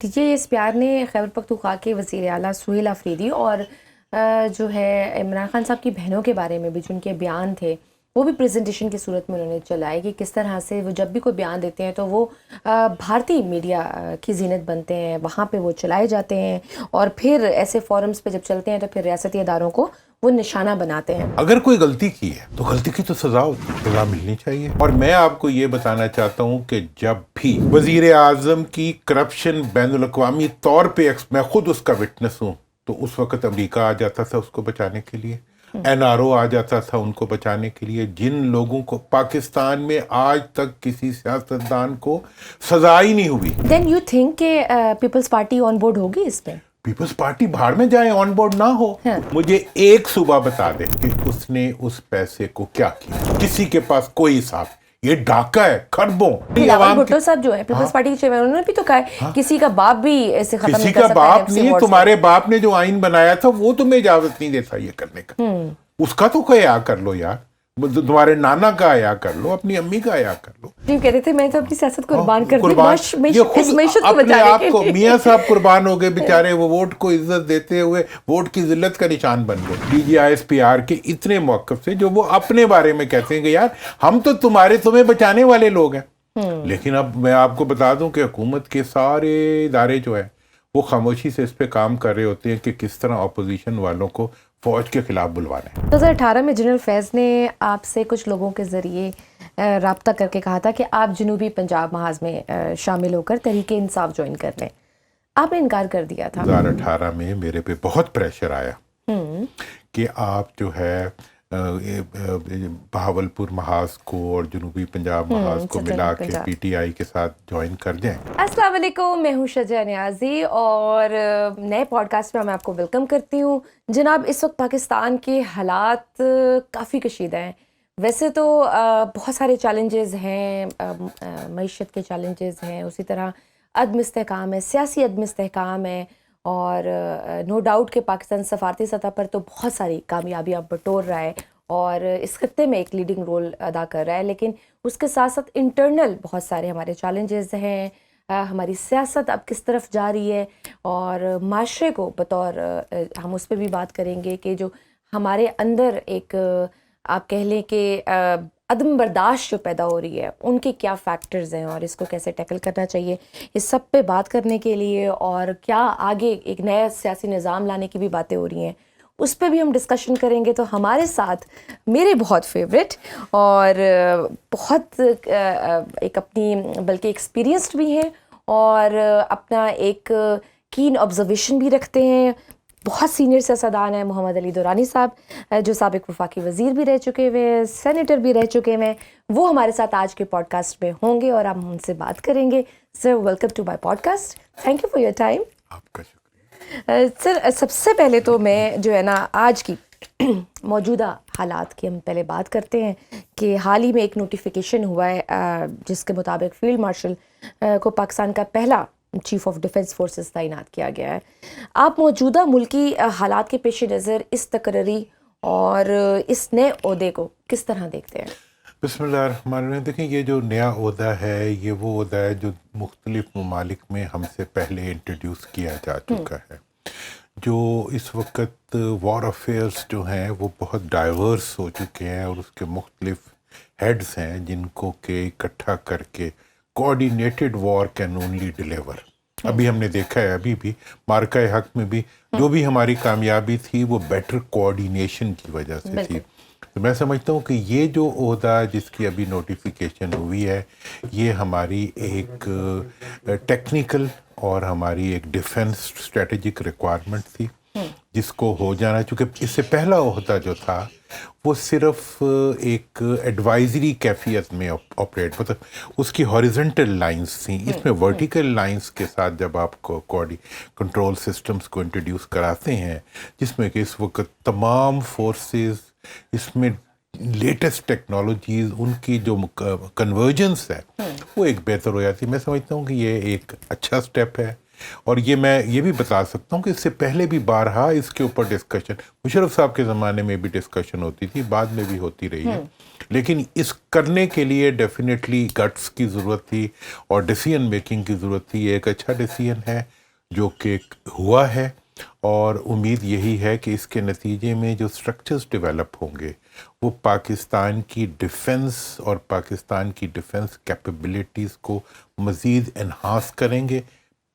یہ اس پیار نے خیبر پختونخوا کے وزیر اعلیٰ سہیل آفریدی اور جو ہے عمران خان صاحب کی بہنوں کے بارے میں بھی جو ان کے بیان تھے وہ بھی پریزنٹیشن کی صورت میں انہوں نے چلائے کہ کس طرح سے وہ جب بھی کوئی بیان دیتے ہیں تو وہ بھارتی میڈیا کی زینت بنتے ہیں، وہاں پہ وہ چلائے جاتے ہیں اور پھر ایسے فورمز پہ جب چلتے ہیں تو پھر ریاستی اداروں کو وہ نشانہ بناتے ہیں۔ اگر کوئی غلطی کی ہے تو غلطی کی تو سزا ہوتی ہے، سزا ملنی چاہیے۔ اور میں آپ کو یہ بتانا چاہتا ہوں کہ جب بھی وزیر اعظم کی کرپشن بین الاقوامی طور پہ میں خود اس کا وٹنس ہوں، تو اس وقت امریکہ آ جاتا تھا اس کو بچانے کے لیے، NRO آ جاتا تھا ان کو بچانے کے لیے۔ جن لوگوں کو پاکستان میں آج تک کسی سیاستدان کو سزا ہی نہیں ہوئی۔ دین یو تھنک کہ پیپلز پارٹی آن بورڈ ہوگی اس پہ؟ پیپلز پارٹی بھاڑ میں جائیں، آن بورڈ نہ ہو۔ مجھے ایک صوبہ بتا دے کہ اس نے اس پیسے کو کیا کیا، کسی کے پاس کوئی حساب۔ یہ ڈاکہ ہے کھربوں۔ بلاول بھٹو صاحب جو ہیں پیپلز پارٹی کے چیئرمین، انہوں نے بھی تو کہا ہے کسی کا باپ بھی اسے ختم کسی نہیں کا کر سکتا۔ باپ نہیں، تمہارے باپ نے جو آئین بنایا تھا وہ تمہیں اجازت نہیں دیتا یہ کرنے کا۔ اس کا تو حیا کر لو یار، تمہارے نانا کا حیا کر لو، اپنی امی کا حیا کر لو۔ جی کہتے تھے میں تو اپنی سیاست قربان کر دی یہ خود اپنے آپ کو، میاں صاحب قربان ہو گئے بیچارے، وہ ووٹ کو عزت دیتے ہوئے ووٹ کی ذلت کا نشان بن گئے۔ DGISPR کے اتنے موقف سے جو وہ اپنے بارے میں کہتے ہیں کہ یار ہم تو تمہیں بچانے والے لوگ ہیں، لیکن اب میں آپ کو بتا دوں کہ حکومت کے سارے ادارے جو ہیں وہ خاموشی سے اس پہ کام کر رہے ہوتے ہیں کہ کس طرح اپوزیشن والوں کو فوج کے خلاف بلوانا ہے۔ 2018 میں جنرل فیض نے آپ سے کچھ لوگوں کے ذریعے رابطہ کر کے کہا تھا کہ آپ جنوبی پنجاب محاذ میں شامل ہو کر تحریک انصاف جوائن کر لیں، آپ نے انکار کر دیا تھا۔ 2018 میں میرے پہ بہت پریشر آیا کہ آپ جو ہے بہاولپور محاذ کو اور جنوبی پنجاب محاذ کو ملا کے PTI کے ساتھ جوائن کر جائیں۔ السلام علیکم، میں ہوں شجاع نیازی اور نئے پوڈ کاسٹ میں میں آپ کو ویلکم کرتی ہوں۔ جناب، اس وقت پاکستان کے حالات کافی کشیدہ ہیں۔ ویسے تو بہت سارے چیلنجز ہیں، معیشت کے چیلنجز ہیں، اسی طرح عدم استحکام ہے، سیاسی عدم استحکام ہے، اور نو ڈاؤٹ کہ پاکستان سفارتی سطح پر تو بہت ساری کامیابیاں بٹور رہا ہے اور اس خطے میں ایک لیڈنگ رول ادا کر رہا ہے، لیکن اس کے ساتھ ساتھ انٹرنل بہت سارے ہمارے چیلنجز ہیں۔ ہماری سیاست اب کس طرف جا رہی ہے اور معاشرے کو بطور ہم اس پہ بھی بات کریں گے کہ جو ہمارے اندر ایک آپ کہہ لیں کہ عدم برداشت جو پیدا ہو رہی ہے، ان کے کیا فیکٹرز ہیں اور اس کو کیسے ٹیکل کرنا چاہیے، اس سب پہ بات کرنے کے لیے اور کیا آگے ایک نیا سیاسی نظام لانے کی بھی باتیں ہو رہی ہیں، اس پہ بھی ہم ڈسکشن کریں گے۔ تو ہمارے ساتھ میرے بہت فیوریٹ اور بہت ایک اپنی بلکہ ایکسپیرینسڈ بھی ہیں اور اپنا ایک کین آبزرویشن بھی رکھتے ہیں، بہت سینئر سیاستدان ہیں، محمد علی دورانی صاحب جو سابق وفاقی وزیر بھی رہ چکے ہوئے، سینیٹر بھی رہ چکے ہیں، وہ ہمارے ساتھ آج کے پوڈ کاسٹ میں ہوں گے اور ہم ان سے بات کریں گے۔ Sir welcome to my podcast, thank you for your time. آپ کا شکریہ۔ سر سب سے پہلے تو میں جو ہے نا آج کی موجودہ حالات کی ہم پہلے بات کرتے ہیں کہ حال ہی میں ایک نوٹیفیکیشن ہوا ہے جس کے مطابق فیلڈ مارشل کو پاکستان کا پہلا چیف آف ڈیفنس فورسز تعینات کیا گیا ہے۔ آپ موجودہ ملکی حالات کے پیش نظر اس تقرری اور اس نئے عہدے کو کس طرح دیکھتے ہیں؟ بسم اللہ الرحمن الرحیم۔ دیکھیں، یہ جو نیا عہدہ ہے یہ وہ عہدہ ہے جو مختلف ممالک میں ہم سے پہلے انٹروڈیوس کیا جا چکا ہے۔ جو اس وقت وار افیئرس جو ہیں وہ بہت ڈائیورس ہو چکے ہیں اور اس کے مختلف ہیڈز ہیں جن کو کہ اکٹھا کر کے coordinated war can only deliver. ابھی ہم نے دیکھا ہے، ابھی بھی مارکہ حق میں بھی جو بھی ہماری کامیابی تھی وہ بیٹر کوآرڈینیشن کی وجہ سے تھی۔ تو میں سمجھتا ہوں کہ یہ جو عہدہ جس کی ابھی نوٹیفیکیشن ہوئی ہے یہ ہماری ایک ٹیکنیکل اور ہماری ایک ڈیفنس اسٹریٹجک ریکوائرمنٹ تھی جس کو ہو جانا، چونکہ اس سے پہلا عہدہ جو تھا وہ صرف ایک ایڈوائزری کیفیت میں آپریٹ، مطلب اس کی ہاریزنٹل لائنز تھیں۔ اس میں ورٹیکل لائنز کے ساتھ جب آپ کو کنٹرول سسٹمز کو انٹروڈیوس کراتے ہیں جس میں کہ اس وقت تمام فورسز، اس میں لیٹسٹ ٹیکنالوجیز، ان کی جو کنورجنس ہے وہ ایک بہتر ہو جاتی ہے۔ میں سمجھتا ہوں کہ یہ ایک اچھا سٹیپ ہے اور یہ میں یہ بھی بتا سکتا ہوں کہ اس سے پہلے بھی بارہا اس کے اوپر ڈسکشن مشرف صاحب کے زمانے میں بھی ڈسکشن ہوتی تھی, بعد میں بھی ہوتی رہی ہے, لیکن اس کرنے کے لیے ڈیفینیٹلی گٹس کی ضرورت تھی اور ڈیسیژن میکنگ کی ضرورت تھی. یہ ایک اچھا ڈیسیژن ہے جو کہ ہوا ہے, اور امید یہی ہے کہ اس کے نتیجے میں جو سٹرکچرز ڈیولپ ہوں گے وہ پاکستان کی ڈیفنس اور پاکستان کی ڈیفنس کیپیبلٹیز کو مزید انہانس کریں گے,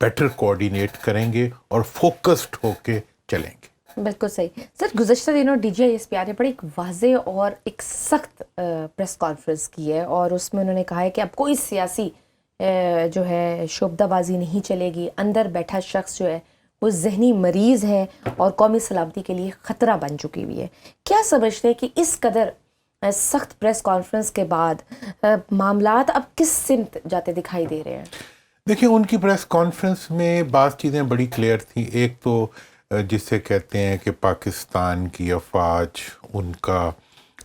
بیٹر کوآرڈینیٹ کریں گے اور فوکسڈ ہو کے چلیں گے. بالکل صحیح. سر گزشتہ دنوں D G I S P R نے بڑی ایک واضح اور ایک سخت پریس کانفرنس کی ہے, اور اس میں انہوں نے کہا ہے کہ اب کوئی سیاسی جو ہے شعبدہ بازی نہیں چلے گی. اندر بیٹھا شخص جو ہے وہ ذہنی مریض ہے اور قومی سلامتی کے لیے خطرہ بن چکی ہوئی ہے. کیا سمجھتے ہیں کہ اس قدر سخت پریس کانفرنس کے بعد معاملات اب کس سمت جاتے دکھائی دے رہے ہیں؟ دیکھیں, ان کی پریس کانفرنس میں بعض چیزیں بڑی کلیئر تھیں. ایک تو جسے کہتے ہیں کہ پاکستان کی افواج,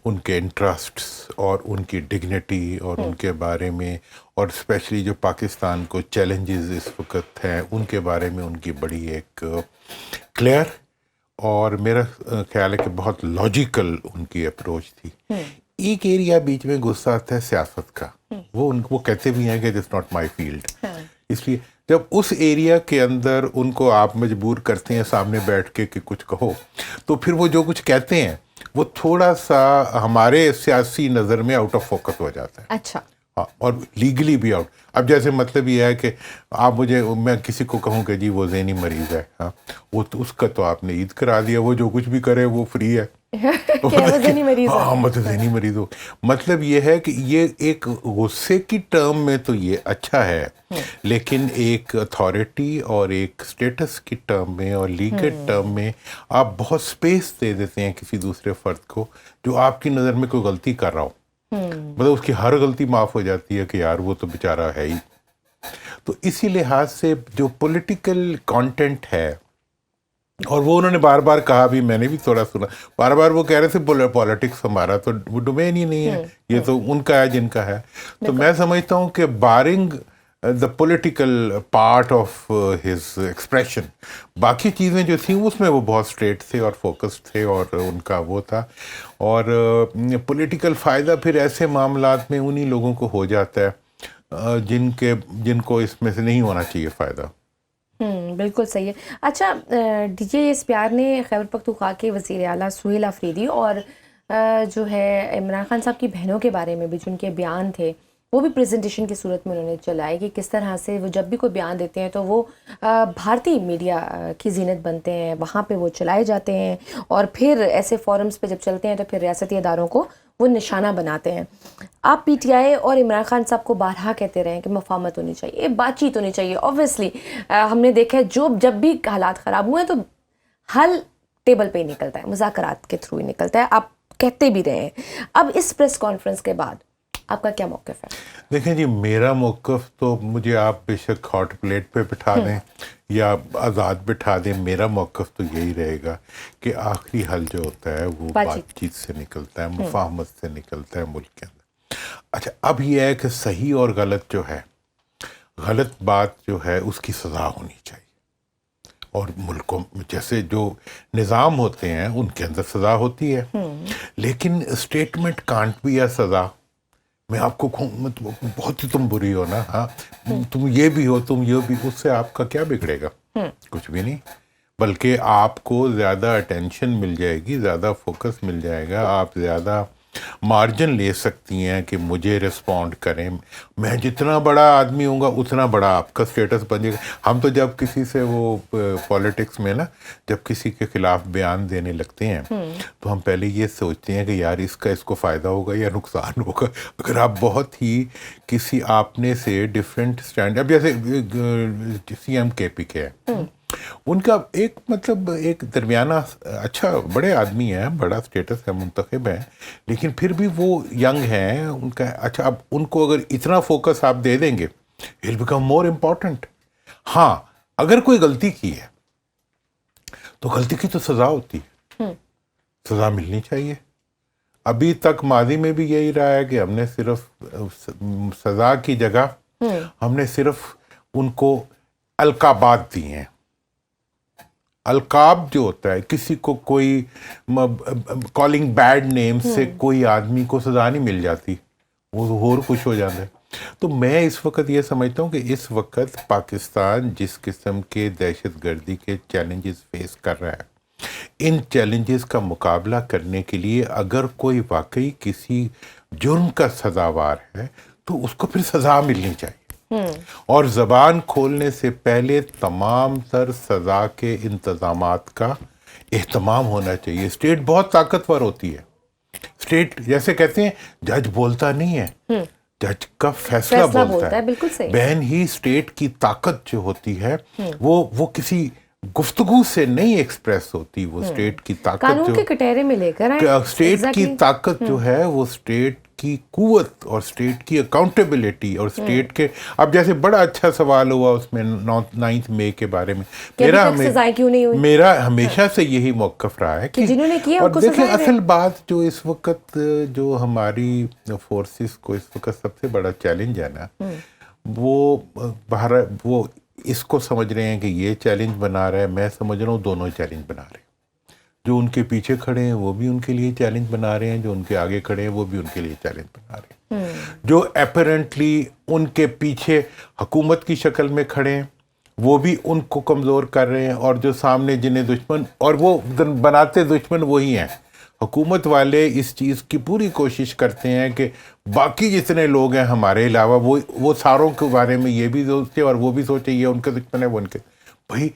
ان کے انٹرسٹس اور ان کی ڈگنیٹی اور ان کے بارے میں, اور اسپیشلی جو پاکستان کو چیلنجز اس وقت ہیں ان کے بارے میں ان کی بڑی ایک کلیئر اور میرا خیال ہے کہ بہت لاجیکل ان کی اپروچ تھی. ایک ایریا بیچ میں غصہ آتا ہے سیاست کا, وہ کہتے بھی ہیں کہ دس ناٹ مائی فیلڈ. اس لیے جب اس ایریا کے اندر ان کو آپ مجبور کرتے ہیں سامنے بیٹھ کے کہ کچھ کہو, تو پھر وہ جو کچھ کہتے ہیں وہ تھوڑا سا ہمارے سیاسی نظر میں آؤٹ آف فوکس ہو جاتا ہے. اچھا. ہاں, اور لیگلی بھی آؤٹ. اب جیسے مطلب یہ ہے کہ میں کسی کو کہوں کہ جی وہ ذہنی مریض ہے, ہاں, وہ تو اس کا تو آپ نے عید کرا دیا, وہ جو کچھ بھی کرے وہ فری ہے. ہاں, مطلب ذہنی مریض ہو, مطلب یہ ہے کہ یہ ایک غصے کی ٹرم میں تو یہ اچھا ہے, لیکن ایک اتھارٹی اور ایک اسٹیٹس کی ٹرم میں اور لیگل ٹرم میں آپ بہت سپیس دے دیتے ہیں کسی دوسرے فرد کو جو آپ کی نظر میں کوئی غلطی کر رہا ہو. مطلب اس کی ہر غلطی معاف ہو جاتی ہے کہ یار وہ تو بیچارہ ہے ہی. تو اسی لحاظ سے جو پولیٹیکل کانٹینٹ ہے, اور وہ انہوں نے بار بار کہا بھی, میں نے بھی تھوڑا سنا, بار بار وہ کہہ رہے تھے پالیٹکس ہمارا تو وہ ڈومین ہی نہیں ہے, یہ تو ان کا ہے جن کا ہے. تو میں سمجھتا ہوں کہ barring the political part of his expression, باقی چیزیں جو تھیں اس میں وہ بہت اسٹریٹ تھے اور فوکس تھے, اور ان کا وہ تھا. اور پولیٹیکل فائدہ پھر ایسے معاملات میں انہی لوگوں کو ہو جاتا ہے جن کو اس میں سے نہیں ہونا چاہیے فائدہ. بالکل صحیح ہے. اچھا, D G S P R نے خیبر پختونخوا کے وزیر اعلیٰ سہیل آفریدی اور جو ہے عمران خان صاحب کی بہنوں کے بارے میں بھی جو ان کے بیان تھے وہ بھی پریزنٹیشن کی صورت میں انہوں نے چلائے کہ کس طرح سے وہ جب بھی کوئی بیان دیتے ہیں تو وہ بھارتی میڈیا کی زینت بنتے ہیں, وہاں پہ وہ چلائے جاتے ہیں, اور پھر ایسے فورمز پہ جب چلتے ہیں تو پھر ریاستی اداروں کو وہ نشانہ بناتے ہیں. آپ پی ٹی آئی اور عمران خان صاحب کو بارہا کہتے رہے ہیں کہ مفاہمت ہونی چاہیے, بات چیت ہونی چاہیے. اوبویسلی ہم نے دیکھا ہے جب بھی حالات خراب ہوئے ہیں تو حل ٹیبل پہ ہی نکلتا ہے, مذاکرات کے تھرو ہی نکلتا ہے. آپ کہتے بھی رہے ہیں. اب اس پریس کانفرنس کے بعد آپ کا کیا موقف ہے؟ دیکھیں جی, میرا موقف تو مجھے آپ بے شک ہاٹ پلیٹ پہ بٹھا دیں یا آزاد بٹھا دیں, میرا موقف تو یہی رہے گا کہ آخری حل جو ہوتا ہے وہ بات چیت سے نکلتا ہے, مفاہمت سے نکلتا ہے ملک کے اندر. اچھا, اب یہ ہے کہ صحیح اور غلط جو ہے, غلط بات جو ہے اس کی سزا ہونی چاہیے, اور ملکوں جیسے جو نظام ہوتے ہیں ان کے اندر سزا ہوتی ہے, لیکن اسٹیٹمنٹ کانٹ بھی ہے سزا. میں آپ کو کہوں بہت ہی تم بری ہو نا, ہاں تم یہ بھی ہو, تم یہ بھی, اس سے آپ کا کیا بگڑے گا؟ کچھ بھی نہیں, بلکہ آپ کو زیادہ اٹینشن مل جائے گی, زیادہ فوکس مل جائے گا, آپ زیادہ مارجن لے سکتی ہیں کہ مجھے رسپونڈ کریں. میں جتنا بڑا آدمی ہوں گا اتنا بڑا آپ کا اسٹیٹس بن جائے گا. ہم تو جب کسی سے وہ پالیٹکس میں نا جب کسی کے خلاف بیان دینے لگتے ہیں تو ہم پہلے یہ سوچتے ہیں کہ یار اس کو فائدہ ہوگا یا نقصان ہوگا. اگر آپ بہت ہی کسی آپنے سے ڈفرینٹ اسٹینڈ, اب جیسے سی ایم کے پی کے ہے, ان کا ایک مطلب ایک درمیانہ اچھا بڑے آدمی ہیں, بڑا اسٹیٹس ہے, منتخب ہیں, لیکن پھر بھی وہ ینگ ہیں. ان کا اچھا, اب ان کو اگر اتنا فوکس آپ دے دیں گے اٹ بیکم مور امپورٹنٹ. ہاں, اگر کوئی غلطی کی ہے تو غلطی کی تو سزا ہوتی ہے, سزا ملنی چاہیے. ابھی تک ماضی میں بھی یہی رہا ہے کہ ہم نے صرف سزا کی جگہ ہم نے صرف ان کو القابات دی ہیں. القاب جو ہوتا ہے کسی کو کوئی کالنگ بیڈ نیم سے کوئی آدمی کو سزا نہیں مل جاتی, وہ اور خوش ہو جاتا ہے. تو میں اس وقت یہ سمجھتا ہوں کہ اس وقت پاکستان جس قسم کے دہشت گردی کے چیلنجز فیس کر رہا ہے, ان چیلنجز کا مقابلہ کرنے کے لیے اگر کوئی واقعی کسی جرم کا سزاوار ہے تو اس کو پھر سزا ملنی چاہیے, اور زبان کھولنے سے پہلے تمام تر سزا کے انتظامات کا اہتمام ہونا چاہیے. اسٹیٹ بہت طاقتور ہوتی ہے. اسٹیٹ جیسے کہتے ہیں جج بولتا نہیں ہے, جج کا فیصلہ بولتا ہے. بالکل صحیح. بہن ہی اسٹیٹ کی طاقت جو ہوتی ہے وہ کسی گفتگو سے نہیں ایکسپریس ہوتی. وہ اسٹیٹ کی طاقت قانون کے کٹہرے میں لے کر اسٹیٹ کی طاقت جو ہے وہ اسٹیٹ کی قوت اور اسٹیٹ کی اکاؤنٹیبلٹی اور اسٹیٹ کے, اب جیسے بڑا اچھا سوال ہوا اس میں 9 مئی کے بارے میں, میرا ہمیشہ سے یہی موقف رہا ہے کہ جنہوں نے کیا اور دیکھیں اصل بات جو اس وقت جو ہماری فورسز کو اس وقت سب سے بڑا چیلنج ہے نا, وہ اس کو سمجھ رہے ہیں کہ یہ چیلنج بنا رہا ہے, میں سمجھ رہا ہوں دونوں چیلنج بنا رہے ہیں. جو ان کے پیچھے کھڑے ہیں وہ بھی ان کے لیے چیلنج بنا رہے ہیں, جو ان کے آگے کھڑے ہیں وہ بھی ان کے لیے چیلنج بنا رہے ہیں. جو اپیرنٹلی ان کے پیچھے حکومت کی شکل میں کھڑے ہیں وہ بھی ان کو کمزور کر رہے ہیں, اور جو سامنے جنہیں دشمن, اور وہ بناتے دشمن وہی ہیں. حکومت والے اس چیز کی پوری کوشش کرتے ہیں کہ باقی جتنے لوگ ہیں ہمارے علاوہ وہ ساروں کے بارے میں یہ بھی سوچے اور وہ بھی سوچے یہ ان کے دشمن ہے وہ ان کے. بھائی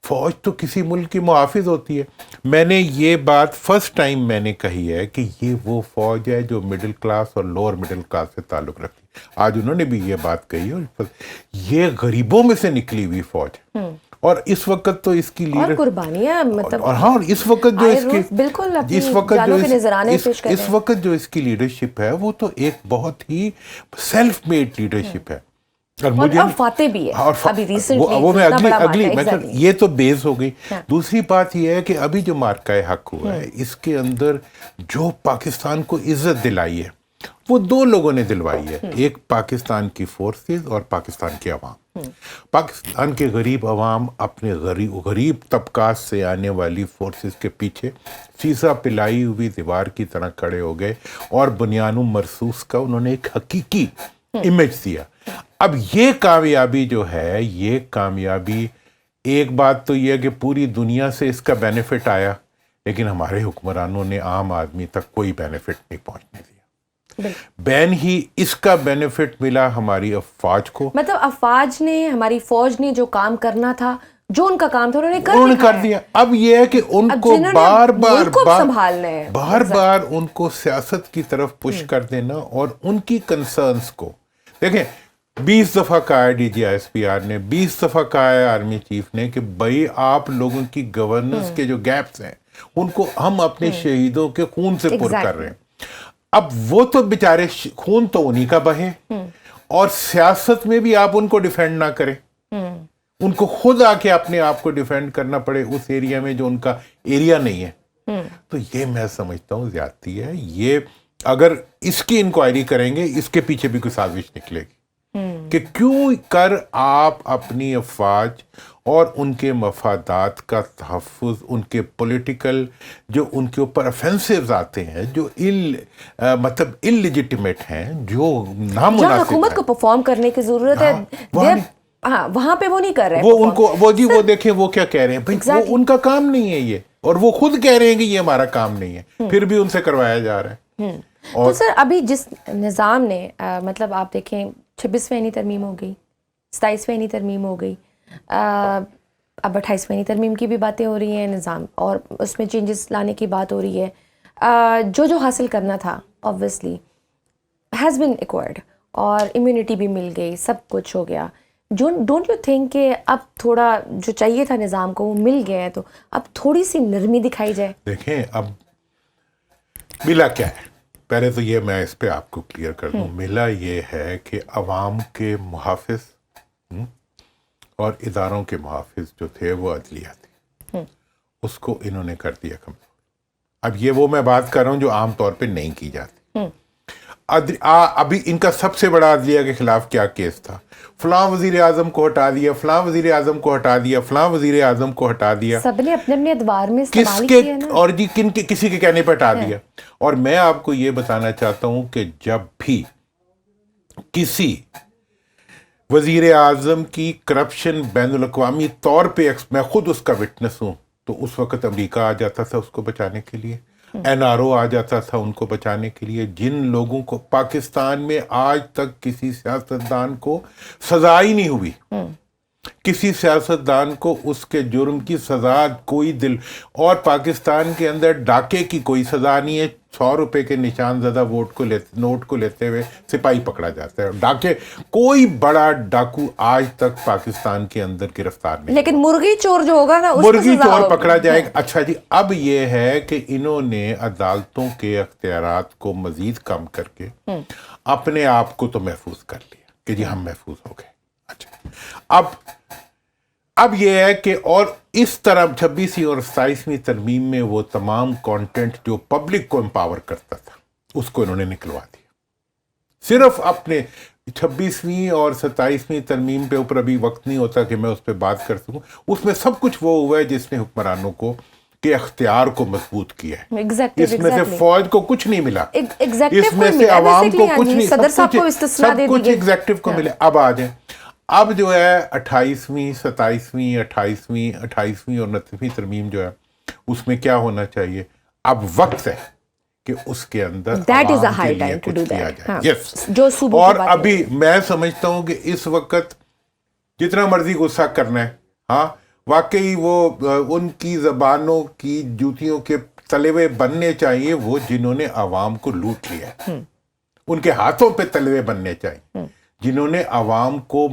فوج تو کسی ملک کی محافظ ہوتی ہے. میں نے یہ بات فرسٹ ٹائم میں نے کہی ہے کہ یہ وہ فوج ہے جو مڈل کلاس اور لوور مڈل کلاس سے تعلق رکھتی ہے. آج انہوں نے بھی یہ بات کہی ہے, یہ غریبوں میں سے نکلی ہوئی فوج ہے, اور اس وقت تو اس کی لیڈر قربانیاں مطلب, اور ہاں اس وقت جو اس کی بالکل اس وقت جو اس کی لیڈرشپ ہے وہ تو ایک بہت ہی سیلف میڈ لیڈرشپ ہے. اور فاتح بھی ہے ابھی ریسنٹلی, وہ میں اگلی یہ تو بیس ہو گئی. دوسری بات یہ ہے کہ ابھی جو مارکہ حق ہوا ہے اس کے اندر جو پاکستان کو عزت دلائی ہے وہ دو لوگوں نے دلوائی ہے, ایک پاکستان کی فورسز اور پاکستان کی عوام. پاکستان کے غریب عوام اپنے غریب طبقات سے آنے والی فورسز کے پیچھے سیسا پلائی ہوئی دیوار کی طرح کھڑے ہو گئے اور بنیان مرصوص کا انہوں نے ایک حقیقی امیج دیا. اب یہ کامیابی جو ہے, یہ کامیابی ایک بات تو یہ ہے کہ پوری دنیا سے اس کا بینیفٹ آیا, لیکن ہمارے حکمرانوں نے عام آدمی تک کوئی بینیفٹ نہیں پہنچنے دیا. بین ہی اس کا بینیفٹ ملا ہماری افواج کو, مطلب افواج نے, ہماری فوج نے جو کام کرنا تھا, جو ان کا کام تھا انہوں نے کر دیا. اب یہ ہے کہ ان کو بار بار ان کو سیاست کی طرف پش کر دینا اور ان کی کنسرنز کو دیکھیں. 20 دفعہ کہا ہے D G S P R نے, 20 دفعہ کہا ہے آرمی چیف نے کہ بھائی آپ لوگوں کی گورننس کے جو گیپس ہیں ان کو ہم اپنے شہیدوں کے خون سے پر کر رہے ہیں. اب وہ تو بیچارے خون تو انہی کا بہے, اور سیاست میں بھی آپ ان کو ڈیفینڈ نہ کریں, ان کو خود آ کے اپنے آپ کو ڈیفینڈ کرنا پڑے اس ایریا میں جو ان کا ایریا نہیں ہے. تو یہ میں سمجھتا ہوں زیادتی ہے. یہ اگر اس کی انکوائری کریں گے اس کے پیچھے بھی کوئی سازش نکلے گی کہ کیوں کر آپ اپنی افواج اور ان کے مفادات کا تحفظ, ان کے پولیٹیکل جو ان کے اوپر افینسیوز آتے ہیں جو مطلب انلیجیٹیمیٹ ہیں, جو نامناسب ہیں, حکومت کو پرفارم کرنے کی ضرورت ہے, وہاں پہ وہ نہیں کر رہے. وہ ان کو وہ دیکھیں وہ کیا کہہ رہے ہیں, بھائی وہ ان کا کام نہیں ہے یہ, اور وہ خود کہہ رہے ہیں کہ یہ ہمارا کام نہیں ہے, پھر بھی ان سے کروایا جا رہا ہے. تو سر ابھی جس نظام نے مطلب آپ دیکھیں 26ویں ترمیم ہو گئی, 27ویں ترمیم ہو گئی, اب 28ویں ترمیم کی بھی باتیں ہو رہی ہیں, نظام اور اس میں چینجز لانے کی بات ہو رہی ہے. جو حاصل کرنا تھا obviously has been acquired, اور امیونٹی بھی مل گئی, سب کچھ ہو گیا. ڈونٹ یو تھنک کہ اب تھوڑا جو چاہیے تھا نظام کو وہ مل گیا ہے, تو اب تھوڑی سی نرمی دکھائی جائے؟ دیکھیں اب ملا کیا ہے, پہلے تو یہ میں اس پہ آپ کو کلیئر کر دوں. ملا یہ ہے کہ عوام کے محافظ اور اداروں کے محافظ جو تھے وہ عدلیہ تھے, اس کو انہوں نے کر دیا کمزور. اب یہ وہ میں بات کر رہا ہوں جو عام طور پہ نہیں کی جاتی. ابھی ان کا سب سے بڑا عدلیہ کے خلاف کیا کیس تھا، فلاں وزیر اعظم کو ہٹا دیا، فلاں وزیر اعظم کو ہٹا دیا، فلاں وزیر اعظم کو ہٹا دیا، سب نے اپنے اپنے ادوار میں کس استعمال کے کیا نا. اور جی کن کے کسی کے کہنے پہ ہٹا دیا. اور میں آپ کو یہ بتانا چاہتا ہوں کہ جب بھی کسی وزیر اعظم کی کرپشن بین الاقوامی طور پہ میں خود اس کا وٹنس ہوں، تو اس وقت امریکہ آ جاتا تھا اس کو بچانے کے لیے، این آر او آ جاتا تھا ان کو بچانے کے لیے. جن لوگوں کو پاکستان میں آج تک کسی سیاستدان کو سزا ہی نہیں ہوئی، کسی سیاستدان کو اس کے جرم کی سزا کوئی اور پاکستان کے اندر ڈاکے کی کوئی سزا نہیں ہے. 100 روپے کے نشان زدہ نوٹ کو لیتے ہوئے سپاہی پکڑا جاتا ہے. ڈاکے کوئی بڑا ڈاکو آج تک پاکستان کے اندر گرفتار نہیں. لیکن مرغی چور جو ہوگا نا، مرغی چور پکڑا جائے گا. اچھا جی، اب یہ ہے کہ انہوں نے عدالتوں کے اختیارات کو مزید کم کر کے اپنے آپ کو تو محفوظ کر لیا کہ جی ہم محفوظ ہو گئے. اچھا، اب یہ ہے کہ اور اس طرح 26ویں اور 27ویں ترمیم میں وہ تمام کانٹینٹ جو پبلک کو امپاور کرتا تھا اس کو انہوں نے نکلوا دیا. صرف اپنے 26ویں اور 27ویں ترمیم پہ اوپر ابھی وقت نہیں ہوتا کہ میں اس پہ بات کر سکوں. اس میں سب کچھ وہ ہوا ہے جس نے حکمرانوں کو کے اختیار کو مضبوط کیا ہے. اس میں سے فوج کو کچھ نہیں ملا، اس میں سے عوام کو کچھ نہیں، سب کچھ ایگزیکٹو کو ملے. اب آ جائیں، اب جو ہے 28ویں 27ویں 28ویں اور 29ویں ترمیم جو ہے اس میں کیا ہونا چاہیے. اب وقت ہے کہ اس کے اندر عوام کے لیے کچھ کیا جائے. یس، اور ابھی میں سمجھتا ہوں کہ اس وقت جتنا مرضی غصہ کرنا ہے، ہاں واقعی وہ ان کی زبانوں کی جوتیوں کے تلوے بننے چاہیے، وہ جنہوں نے عوام کو لوٹ لیا ہے. ان کے ہاتھوں پہ تلوے بننے چاہیے جنہوں نے عوام کو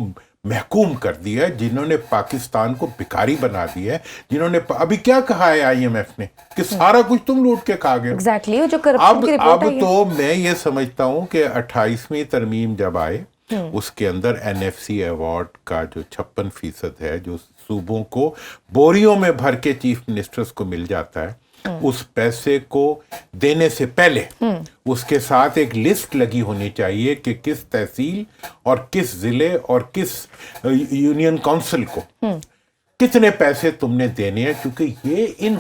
محکوم کر دیا ہے، جنہوں نے پاکستان کو بھکاری بنا دیا ہے، جنہوں نے ابھی کیا کہا ہے آئی ایم ایف نے کہ سارا کچھ تم لوٹ کے کھا گئے. اب تو میں یہ سمجھتا ہوں کہ 28ویں ترمیم جب آئے اس کے اندر این ایف سی ایوارڈ کا جو 56% ہے جو صوبوں کو بوریوں میں بھر کے چیف منسٹرز کو مل جاتا ہے، اس پیسے کو دینے سے پہلے اس کے ساتھ ایک لسٹ لگی ہونی چاہیے کہ کس تحصیل اور کس ضلع اور کس یونین کونسل کو کتنے پیسے تم نے دینے ہیں، کیونکہ یہ ان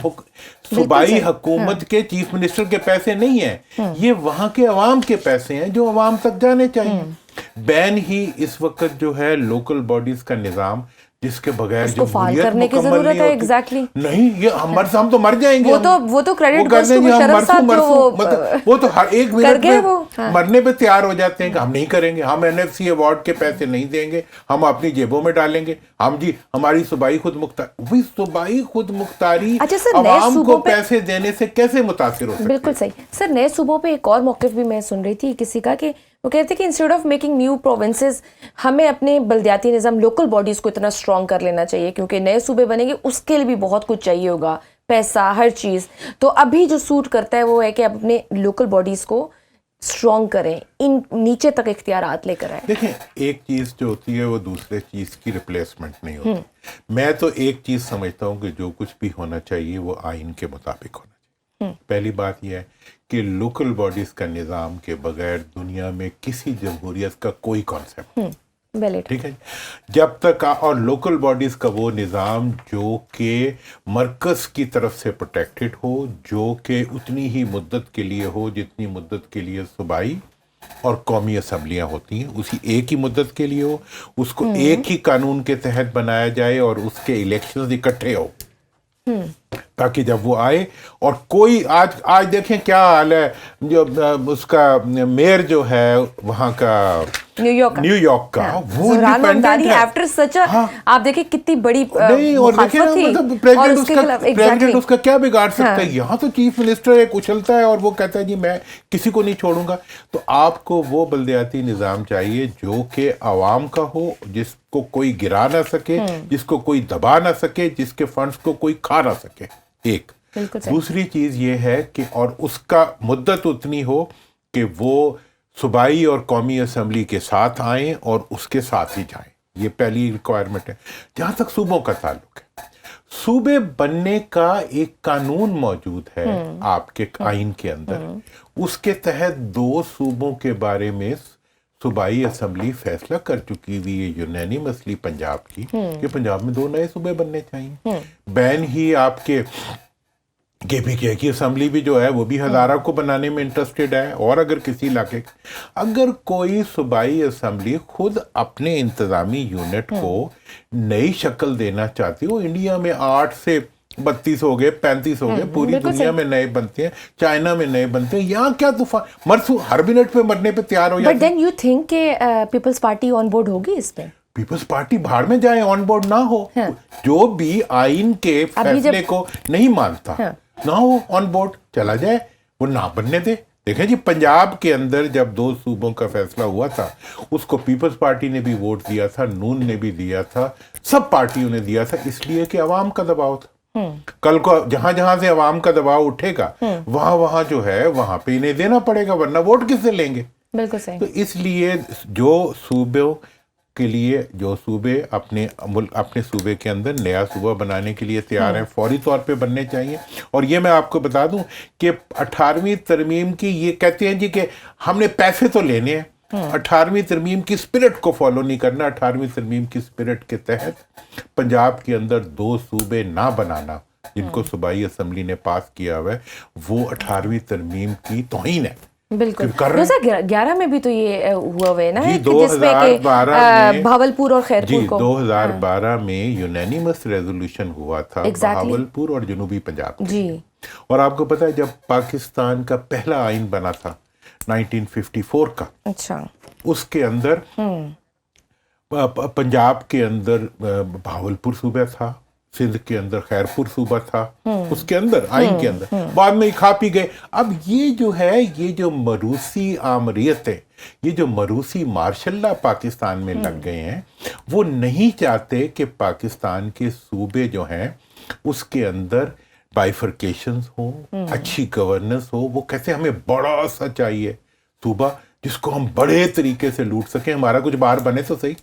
صوبائی حکومت کے چیف منسٹر کے پیسے نہیں ہیں، یہ وہاں کے عوام کے پیسے ہیں جو عوام تک جانے چاہیے. بین ہی اس وقت جو ہے لوکل باڈیز کا نظام جس کے بغیر جمہوریت مکمل نہیں ہوتی. نہیں، یہ ہم تو مر جائیں گے. وہ تو کریڈٹ گوز ٹو مشرف صاحب جو وہ تو ہر ایک منٹ میں مرنے پہ تیار ہو جاتے ہیں کہ ہم نہیں کریں گے، ہم این ایف سی ایوارڈ کے پیسے نہیں دیں گے، ہم اپنی جیبوں میں ڈالیں گے. ہم جی ہماری صوبائی خود مختاری عوام کو پیسے دینے سے کیسے متاثر ہو سکتی ہے؟ بالکل صحیح سر. نئے صوبوں پہ ایک اور موقف بھی میں سن رہی تھی کسی کا کہ وہ کہتے ہیں کہ instead of making new provinces ہمیں اپنے بلدیاتی نظام لوکل باڈیز کو اتنا اسٹرانگ کر لینا چاہیے، کیونکہ نئے صوبے بنیں گے اس کے لیے بھی بہت کچھ چاہیے ہوگا، پیسہ، ہر چیز. تو ابھی جو سوٹ کرتا ہے وہ ہے کہ اب اپنے لوکل باڈیز کو اسٹرانگ کریں، ان نیچے تک اختیارات لے کر آئیں. دیکھیں، ایک چیز جو ہوتی ہے وہ دوسرے چیز کی ریپلیسمنٹ نہیں ہوتی. میں تو ایک چیز سمجھتا ہوں کہ جو کچھ بھی ہونا چاہیے وہ آئین کے مطابق ہونا چاہیے. پہلی بات یہ ہے کہ لوکل باڈیز کا نظام کے بغیر دنیا میں کسی جمہوریت کا کوئی کانسیپٹ ٹھیک ہے جب تک. اور لوکل باڈیز کا وہ نظام جو کہ مرکز کی طرف سے پروٹیکٹڈ ہو، جو کہ اتنی ہی مدت کے لیے ہو جتنی مدت کے لیے صوبائی اور قومی اسمبلیاں ہوتی ہیں، اسی ایک ہی مدت کے لیے ہو، اس کو ایک ہی قانون کے تحت بنایا جائے اور اس کے الیکشنز اکٹھے ہو تاکہ جب وہ آئے. اور کوئی آج دیکھیں کیا حال ہے، جو اس کا میئر جو ہے وہاں کا نیو یارک کا وہ انڈیپینڈنٹ ہے. آپ دیکھیں کتنی بڑی پریزیڈنٹ اس کا کیا بگاڑ سکتا ہے. یہاں تو چیف منسٹر ایک اچھلتا ہے اور وہ کہتا ہے جی میں کسی کو نہیں چھوڑوں گا. تو آپ کو وہ بلدیاتی نظام چاہیے جو کہ عوام کا ہو، جس کو کوئی گرا نہ سکے، جس کو کوئی دبا نہ سکے، جس کے فنڈز کو کوئی کھا نہ سکے. ایک دوسری چیز یہ ہے کہ اور اس کا مدت اتنی ہو کہ وہ صوبائی اور قومی اسمبلی کے ساتھ آئیں اور اس کے ساتھ ہی جائیں. یہ پہلی ریکوائرمنٹ ہے. جہاں تک صوبوں کا تعلق ہے، صوبے بننے کا ایک قانون موجود ہے آپ کے آئین کے اندر، اس کے تحت 2 صوبوں کے بارے میں صوبائی اسمبلی فیصلہ کر چکی ہوئی ہے یونینیمسلی پنجاب کی کہ پنجاب میں 2 نئے صوبے بننے چاہیے. بین ہی آپ کے KPK کی اسمبلی بھی جو ہے وہ بھی ہزارہ کو بنانے میں انٹرسٹڈ ہے. اور اگر کسی علاقے اگر کوئی صوبائی اسمبلی خود اپنے انتظامی یونٹ کو نئی شکل دینا چاہتی ہو، انڈیا میں 8 سے 32 ہو گئے، 35 ہو گئے، پوری دنیا میں نئے بنتے ہیں، چائنا میں نئے بنتے ہیں، یہاں کیا طوفان مرسو ہر منٹ پہ مرنے پہ تیار ہو بٹ جاتے ہیں. دین یو تھنک کہ پیپلز پارٹی آن بورڈ ہوگی اس پہ؟ پیپلز پارٹی بھاڑ میں جائے، آن بورڈ نہ ہو. جو بھی آئین کے فیصلے کو نہیں مانتا نہ ہو آن بورڈ، چلا جائے، وہ نہ بننے دے. دیکھیں جی پنجاب کے اندر جب 2 صوبوں کا فیصلہ ہوا تھا، اس کو پیپلز پارٹی نے بھی ووٹ دیا تھا، نون نے بھی دیا تھا، سب پارٹیوں نے دیا تھا، اس لیے کہ عوام کا دباؤ تھا. کل کو جہاں جہاں سے عوام کا دباؤ اٹھے گا وہاں جو ہے وہاں پہ انہیں دینا پڑے گا، ورنہ ووٹ کس سے لیں گے؟ بالکل صحیح. تو اس لیے جو صوبوں کے لیے جو صوبے اپنے صوبے کے اندر نیا صوبہ بنانے کے لیے تیار ہیں، فوری طور پہ بننے چاہیے. اور یہ میں آپ کو بتا دوں کہ 18ویں ترمیم کی یہ کہتے ہیں جی کہ ہم نے پیسے تو لینے ہیں، 18ویں ترمیم کی اسپرٹ کو فالو نہیں کرنا. 18ویں ترمیم کی اسپرٹ کے تحت پنجاب کے اندر 2 صوبے نہ بنانا جن کو صوبائی اسمبلی نے پاس کیا ہوا ہے، وہ 18ویں ترمیم کی توہین ہے. بالکل. 2011 میں بھی تو یہ ہوا ہوا ہے نا، جی، جس میں کہ بھاولپور اور خیرپور کو 2012 میں یونینیمس ریزولوشن ہوا تھا بھاولپور اور جنوبی پنجاب کے. جی. اور آپ کو پتا ہے جب پاکستان کا پہلا آئین بنا تھا 1954 کا، اچھا، اس کے اندر پنجاب کے اندر بھاولپور صوبہ تھا، سندھ کے اندر خیرپور صوبہ تھا، اس کے اندر آئین کے اندر بعد میں کھا پی گئے. اب یہ جو ہے یہ جو مروسی آمریت ہے، یہ جو مروسی مارشل لا پاکستان میں لگ گئے ہیں، وہ نہیں چاہتے کہ پاکستان کے صوبے جو ہیں اس کے اندر بائیفرکیشنز ہوں، اچھی گورننس ہو. وہ کہتے ہیں ہمیں بڑا سا چاہیے صوبہ جس کو ہم بڑے طریقے سے لوٹ سکیں، ہمارا کچھ باہر بنے تو صحیح.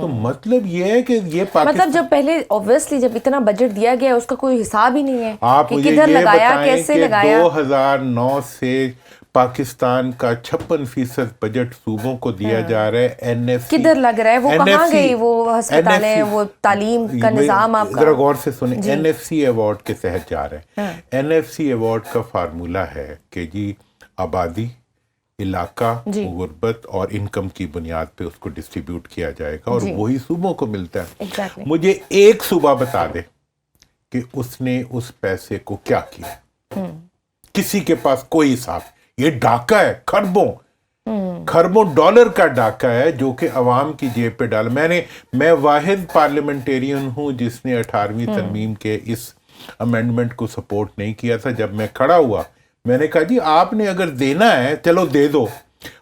تو مطلب یہ ہے کہ یہ مطلب جب پہلے obviously جب اتنا بجٹ دیا گیا اس کا کوئی حساب ہی نہیں ہے آپ کہ مجھے کدھر یہ لگایا، بتائیں کیسے کہ لگایا. 2009 سے پاکستان کا 56% بجٹ صوبوں کو دیا جا رہا ہے. NFC کدھر لگ رہا ہے، وہ کہاں گئی وہ ہسپتالیں، وہ تعلیم کا نظام؟ آپ کا ذرا غور سے سنیں، NFC ایوارڈ کے تحت جا رہے ہیں. NFC ایوارڈ کا فارمولہ ہے کہ جی آبادی، علاقہ، غربت اور انکم کی بنیاد پہ اس کو ڈسٹریبیوٹ کیا جائے گا اور وہی صوبوں کو ملتا ہے. مجھے ایک صوبہ بتا دے کہ اس نے اس پیسے کو کیا کیا. کسی کے پاس کوئی حساب. یہ ڈاکہ ہے، کھربوں ڈالر کا ڈاکہ ہے جو کہ عوام کی جیب پہ ڈال. میں واحد پارلیمنٹیرین ہوں جس نے 18ویں ترمیم کے اس امینڈمنٹ کو سپورٹ نہیں کیا تھا. جب میں کھڑا ہوا میں نے کہا جی آپ نے اگر دینا ہے چلو دے دو،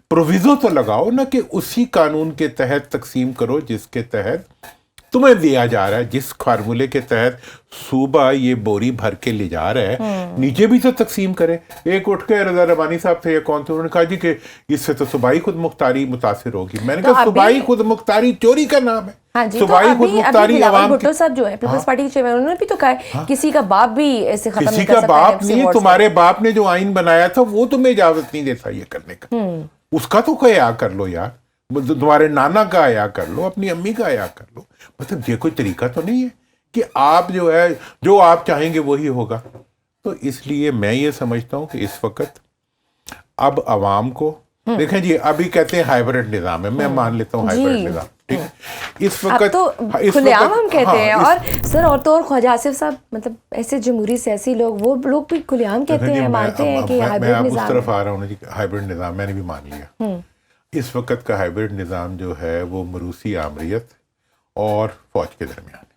پروویزو تو لگاؤ نا کہ اسی قانون کے تحت تقسیم کرو جس کے تحت تمہیں دیا جا رہا ہے. جس فارمولے کے تحت صوبہ یہ بوری بھر کے لے جا رہا ہے نیچے بھی تو تقسیم کرے. ایک اٹھ کے رضا ربانی صاحب تھے یا کون تھے، انہوں نے کہا جی کہ اس سے تو صوبائی خود مختاری متاثر ہوگی. میں نے کہا صوبائی خود مختاری چوری کا نام ہے. صوبائی خود مختاری عوام بھٹو صاحب جو ہے پیپلز پارٹی کے چیئرمین، انہوں نے بھی تو کہا ہے کسی کا باپ بھی ایسے ختم کسی نہیں کر کا سکتا. باپ نہیں، تمہارے باپ نے جو آئین بنایا تھا وہ تمہیں اجازت نہیں دیتا یہ کرنے کا. اس کا تو حیا کر لو یار، تمہارے نانا کا حیا کر لو، اپنی امی کا حیا کر لو. مطلب یہ کوئی طریقہ تو نہیں ہے کہ آپ جو ہے جو آپ چاہیں گے وہی ہوگا. تو اس لیے میں یہ سمجھتا ہوں کہ اس وقت اب عوام کو دیکھیں جی، ابھی کہتے ہیں ہائیبرڈ نظام ہے، میں مان لیتا ہوں ہائیبرڈ نظام، ٹھیک ہے. اس وقت تو کھلے عام ہم کہتے ہیں. اور سر اور تو اور خواجہ آصف صاحب مطلب ایسے جمہوری سیاسی لوگ، وہ لوگ بھی کھلے عام کہتے ہیں، مانتے ہیں کہ ہائیبرڈ نظام. میں اس طرف آ رہا ہوں جی، ہائیبرڈ نظام میں نے بھی مان لیا. اس وقت کا ہائیبرڈ نظام جو ہے وہ مروسی آمریت اور فوج کے درمیان ہے.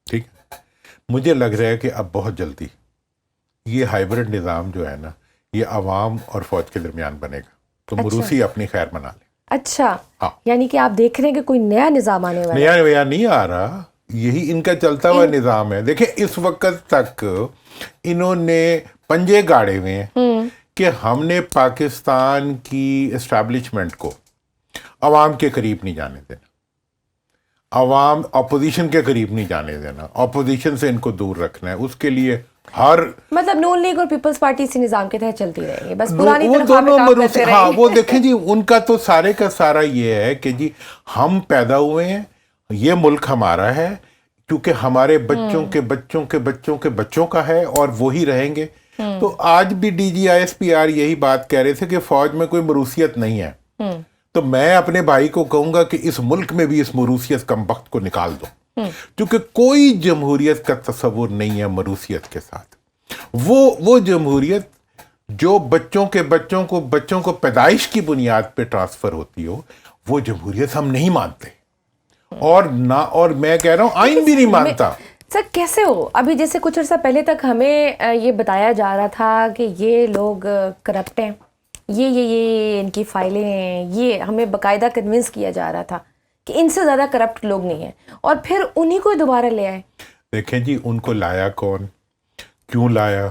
ٹھیک ہے، مجھے لگ رہا ہے کہ اب بہت جلدی یہ ہائیبرڈ نظام جو ہے نا یہ عوام اور فوج کے درمیان بنے گا. تو مروسی اپنی خیر منا لیں. اچھا، یعنی کہ آپ دیکھ رہے ہیں کہ کوئی نیا نظام آنے والا ہے. نیا نہیں آ رہا، یہی ان کا چلتا ہوا نظام ہے. دیکھیں اس وقت تک انہوں نے پنجے گاڑے ہوئے ہیں کہ ہم نے پاکستان کی اسٹیبلشمنٹ کو عوام کے قریب نہیں جانے دینا. عوام اپوزیشن کے قریب نہیں جانے دینا, اپوزیشن سے ان کو دور رکھنا ہے. اس کے لیے ہر مطلب نون لیگ اور پیپلز پارٹی اسی نظام کے تحت چلتی رہے گی, بس وہ پرانی تنخواہ پہ دونوں کام کرتے رہیں ہاں, وہ دیکھیں جی ان کا تو سارے کا سارا یہ ہے کہ جی ہم پیدا ہوئے ہیں, یہ ملک ہمارا ہے, کیونکہ ہمارے بچوں کے بچوں کے بچوں کے بچوں کا ہے اور وہی رہیں گے. تو آج بھی D G I S P R یہی بات کہہ رہے تھے کہ فوج میں کوئی مروثیت نہیں ہے. تو میں اپنے بھائی کو کہوں گا کہ اس ملک میں بھی اس مروثیت کم وقت کو نکال دو, کیونکہ کوئی جمہوریت کا تصور نہیں ہے مروثیت کے ساتھ. وہ جمہوریت جو بچوں کو پیدائش کی بنیاد پہ ٹرانسفر ہوتی ہو, وہ جمہوریت ہم نہیں مانتے, اور میں کہہ رہا ہوں آئین بھی نہیں مانتا. سر کیسے ہو؟ ابھی جیسے کچھ عرصہ پہلے تک ہمیں یہ بتایا جا رہا تھا کہ یہ لوگ کرپٹ ہیں, یہ ان کی فائلیں ہیں, یہ ہمیں باقاعدہ کنونس کیا جا رہا تھا کہ ان سے زیادہ کرپٹ لوگ نہیں ہیں, اور پھر انہی کو دوبارہ لے آئے. دیکھیں جی ان کو لایا کون, کیوں لایا,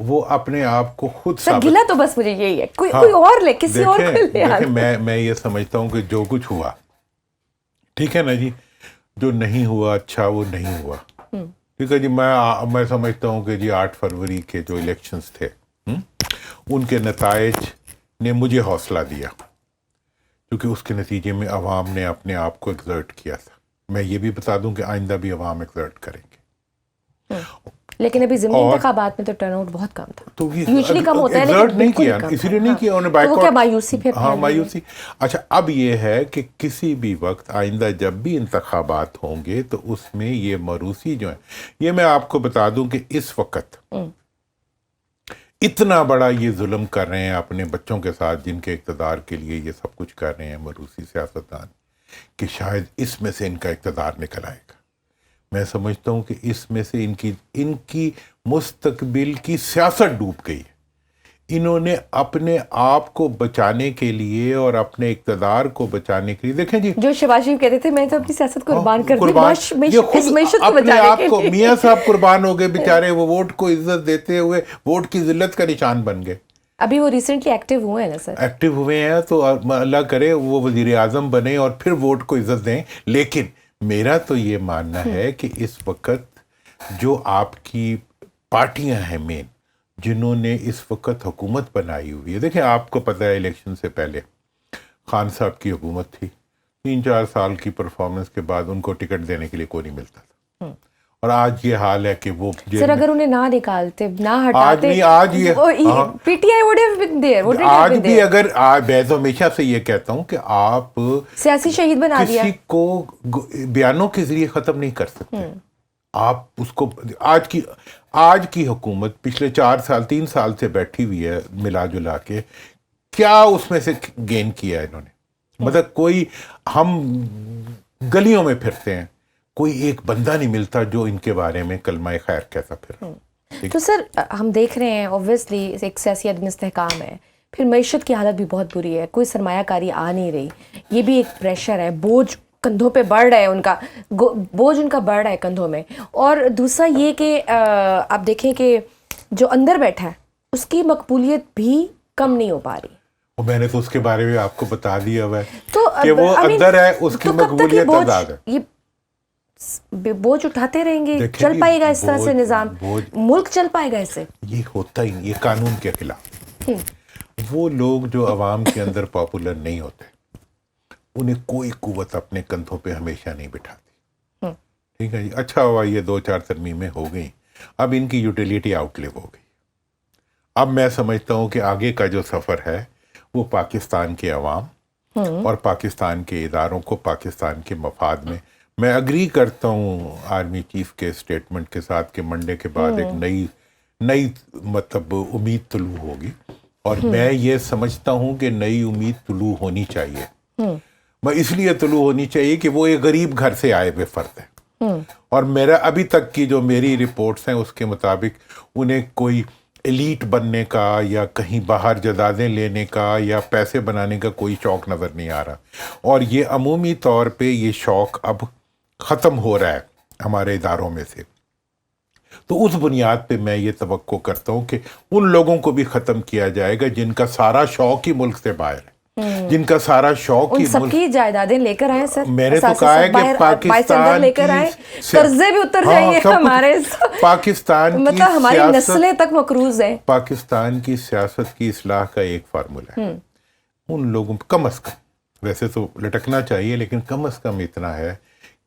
وہ اپنے آپ کو خود سر گلا تو بس مجھے یہی ہے, کوئی اور لے, کسی اور کو لے آئے. میں یہ سمجھتا ہوں کہ جو کچھ ہوا ٹھیک ہے نا جی, جو نہیں ہوا اچھا وہ نہیں ہوا. ٹھیک ہے جی, میں سمجھتا ہوں کہ جی 8 فروری کے جو الیکشنز تھے ان کے نتائج نے مجھے حوصلہ دیا, کیونکہ اس کے نتیجے میں عوام نے اپنے آپ کو ایگزرٹ کیا تھا. میں یہ بھی بتا دوں کہ آئندہ بھی عوام ایگزرٹ کریں گے. لیکن ابھی ضمنی انتخابات میں تو ٹرن آؤٹ بہت کم تھا, تو یوزلی کم ہوتا ہے ایگزرٹ نہیں کیا, اسی لیے نہیں کیا انہوں نے بائیکاٹ. کیا مایوسی پھر؟ ہاں مایوسی. اچھا اب یہ ہے کہ کسی بھی وقت آئندہ جب بھی انتخابات ہوں گے تو اس میں یہ مروثی جو ہے, یہ میں آپ کو بتا دوں کہ اس وقت اتنا بڑا یہ ظلم کر رہے ہیں اپنے بچوں کے ساتھ, جن کے اقتدار کے لیے یہ سب کچھ کر رہے ہیں مروثی سیاستدان, کہ شاید اس میں سے ان کا اقتدار نکل آئے گا. میں سمجھتا ہوں کہ اس میں سے ان کی مستقبل کی سیاست ڈوب گئی ہے. انہوں نے اپنے آپ کو بچانے کے لیے اور اپنے اقتدار کو بچانے کے لیے, دیکھیں جی جو شہباز شریف کہتے تھے میں تو اپنی سیاست قربان کر دی یہ معیشت کو اپنے بچانے آپ کے کو, لیے. میاں صاحب قربان ہو گئے بیچارے, وہ ووٹ کو عزت دیتے ہوئے ووٹ کی ذلت کا نشان بن گئے. ابھی وہ ریسنٹلی ایکٹیو ہوئے ہیں نا سر, ایکٹیو ہوئے ہیں, تو اللہ کرے وہ وزیر اعظم بنے اور پھر ووٹ کو عزت دیں. لیکن میرا تو یہ ماننا ہے کہ اس وقت جو آپ کی پارٹیاں ہیں مین, جنہوں نے اس وقت حکومت بنائی ہوئی ہے, دیکھیں آپ کو پتہ ہے الیکشن سے پہلے خان صاحب کی حکومت تھی, 3-4 سال کی پرفارمنس کے بعد ان کو ٹکٹ دینے کے لیے کوئی نہیں ملتا تھا. اور آج یہ حال ہے کہ وہ سر اگر انہیں نہ نکالتے نہ ہٹاتے, آج یہ P T I would have been there, wouldn't it have آج been بھی there? اگر میں تو ہمیشہ سے یہ کہتا ہوں کہ آپ سیاسی شہید بنا دیا. کسی کو بیانوں کے ذریعے ختم نہیں کر سکتے. آپ اس کو آج کی حکومت پچھلے 3 سال سے بیٹھی ہوئی ہے ملا جلا کے, کیا اس میں سے گین کیا ہے انہوں نے؟ مطلب کوئی, ہم گلیوں میں پھرتے ہیں, کوئی ایک بندہ نہیں ملتا جو ان کے بارے میں کلمہ خیر کہتا پھر. تو سر ہم دیکھ رہے ہیں اوبویسلی ایک سیاسی عدم استحکام ہے, پھر معیشت کی حالت بھی بہت بری ہے, کوئی سرمایہ کاری آ نہیں رہی, یہ بھی ایک پریشر ہے, بوجھ کندھوں پہ بڑھ رہا ہے, ان کا بوجھ ان کا بڑھ رہا ہے کندھوں میں. اور دوسرا یہ کہ آپ دیکھیں کہ جو اندر بیٹھا ہے اس کی مقبولیت بھی کم نہیں ہو پا رہی. میں نے تو اس کے بارے میں آپ کو بتا دیا ہوا ہے تو کہ وہ اندر ہے, اس کی مقبولیت آزاد ہے. یہ بوجھ اٹھاتے رہیں گے, چل پائے گا اس طرح سے نظام, ملک چل پائے گا اس سے؟ یہ ہوتا ہی, یہ قانون کے خلاف. وہ لوگ جو عوام کے اندر پاپولر نہیں ہوتے, انہیں کوئی قوت اپنے کندھوں پہ ہمیشہ نہیں بٹھاتی. ٹھیک ہے جی, اچھا ہوا یہ 2-4 ترمیمیں ہو گئیں, اب ان کی یوٹیلیٹی آؤٹ لیو ہو گئی. اب میں سمجھتا ہوں کہ آگے کا جو سفر ہے وہ پاکستان کے عوام اور پاکستان کے اداروں کو پاکستان کے مفاد میں اگری کرتا ہوں آرمی چیف کے اسٹیٹمنٹ کے ساتھ کہ منڈے کے بعد ایک نئی مطلب امید طلوع ہوگی, اور میں یہ سمجھتا ہوں کہ نئی امید طلوع ہونی چاہیے. میں اس لیے طلوع ہونی چاہیے کہ وہ ایک غریب گھر سے آئے ہوئے فرد ہیں, اور میرا ابھی تک کی جو میری رپورٹس ہیں اس کے مطابق انہیں کوئی ایلیٹ بننے کا یا کہیں باہر جدادیں لینے کا یا پیسے بنانے کا کوئی شوق نظر نہیں آ رہا, اور یہ عمومی طور پہ یہ شوق اب ختم ہو رہا ہے ہمارے اداروں میں سے. تو اس بنیاد پہ میں یہ توقع کرتا ہوں کہ ان لوگوں کو بھی ختم کیا جائے گا جن کا سارا شوق ہی ملک سے باہر ہے. جن کا سارا شوق ان ہی سب کی جائیدادیں لے کر آئے سر. میں نے تو کہا ہے کہ پاکستان لے کر آئے, قرضے بھی اتر جائیں گے ہمارے, پاکستان کی مطلب ہماری نسلیں تک مقروض ہیں. پاکستان کی سیاست کی اصلاح کا ایک فارمولہ ہے, ان لوگوں کم از کم, ویسے تو لٹکنا چاہیے لیکن کم از کم اتنا ہے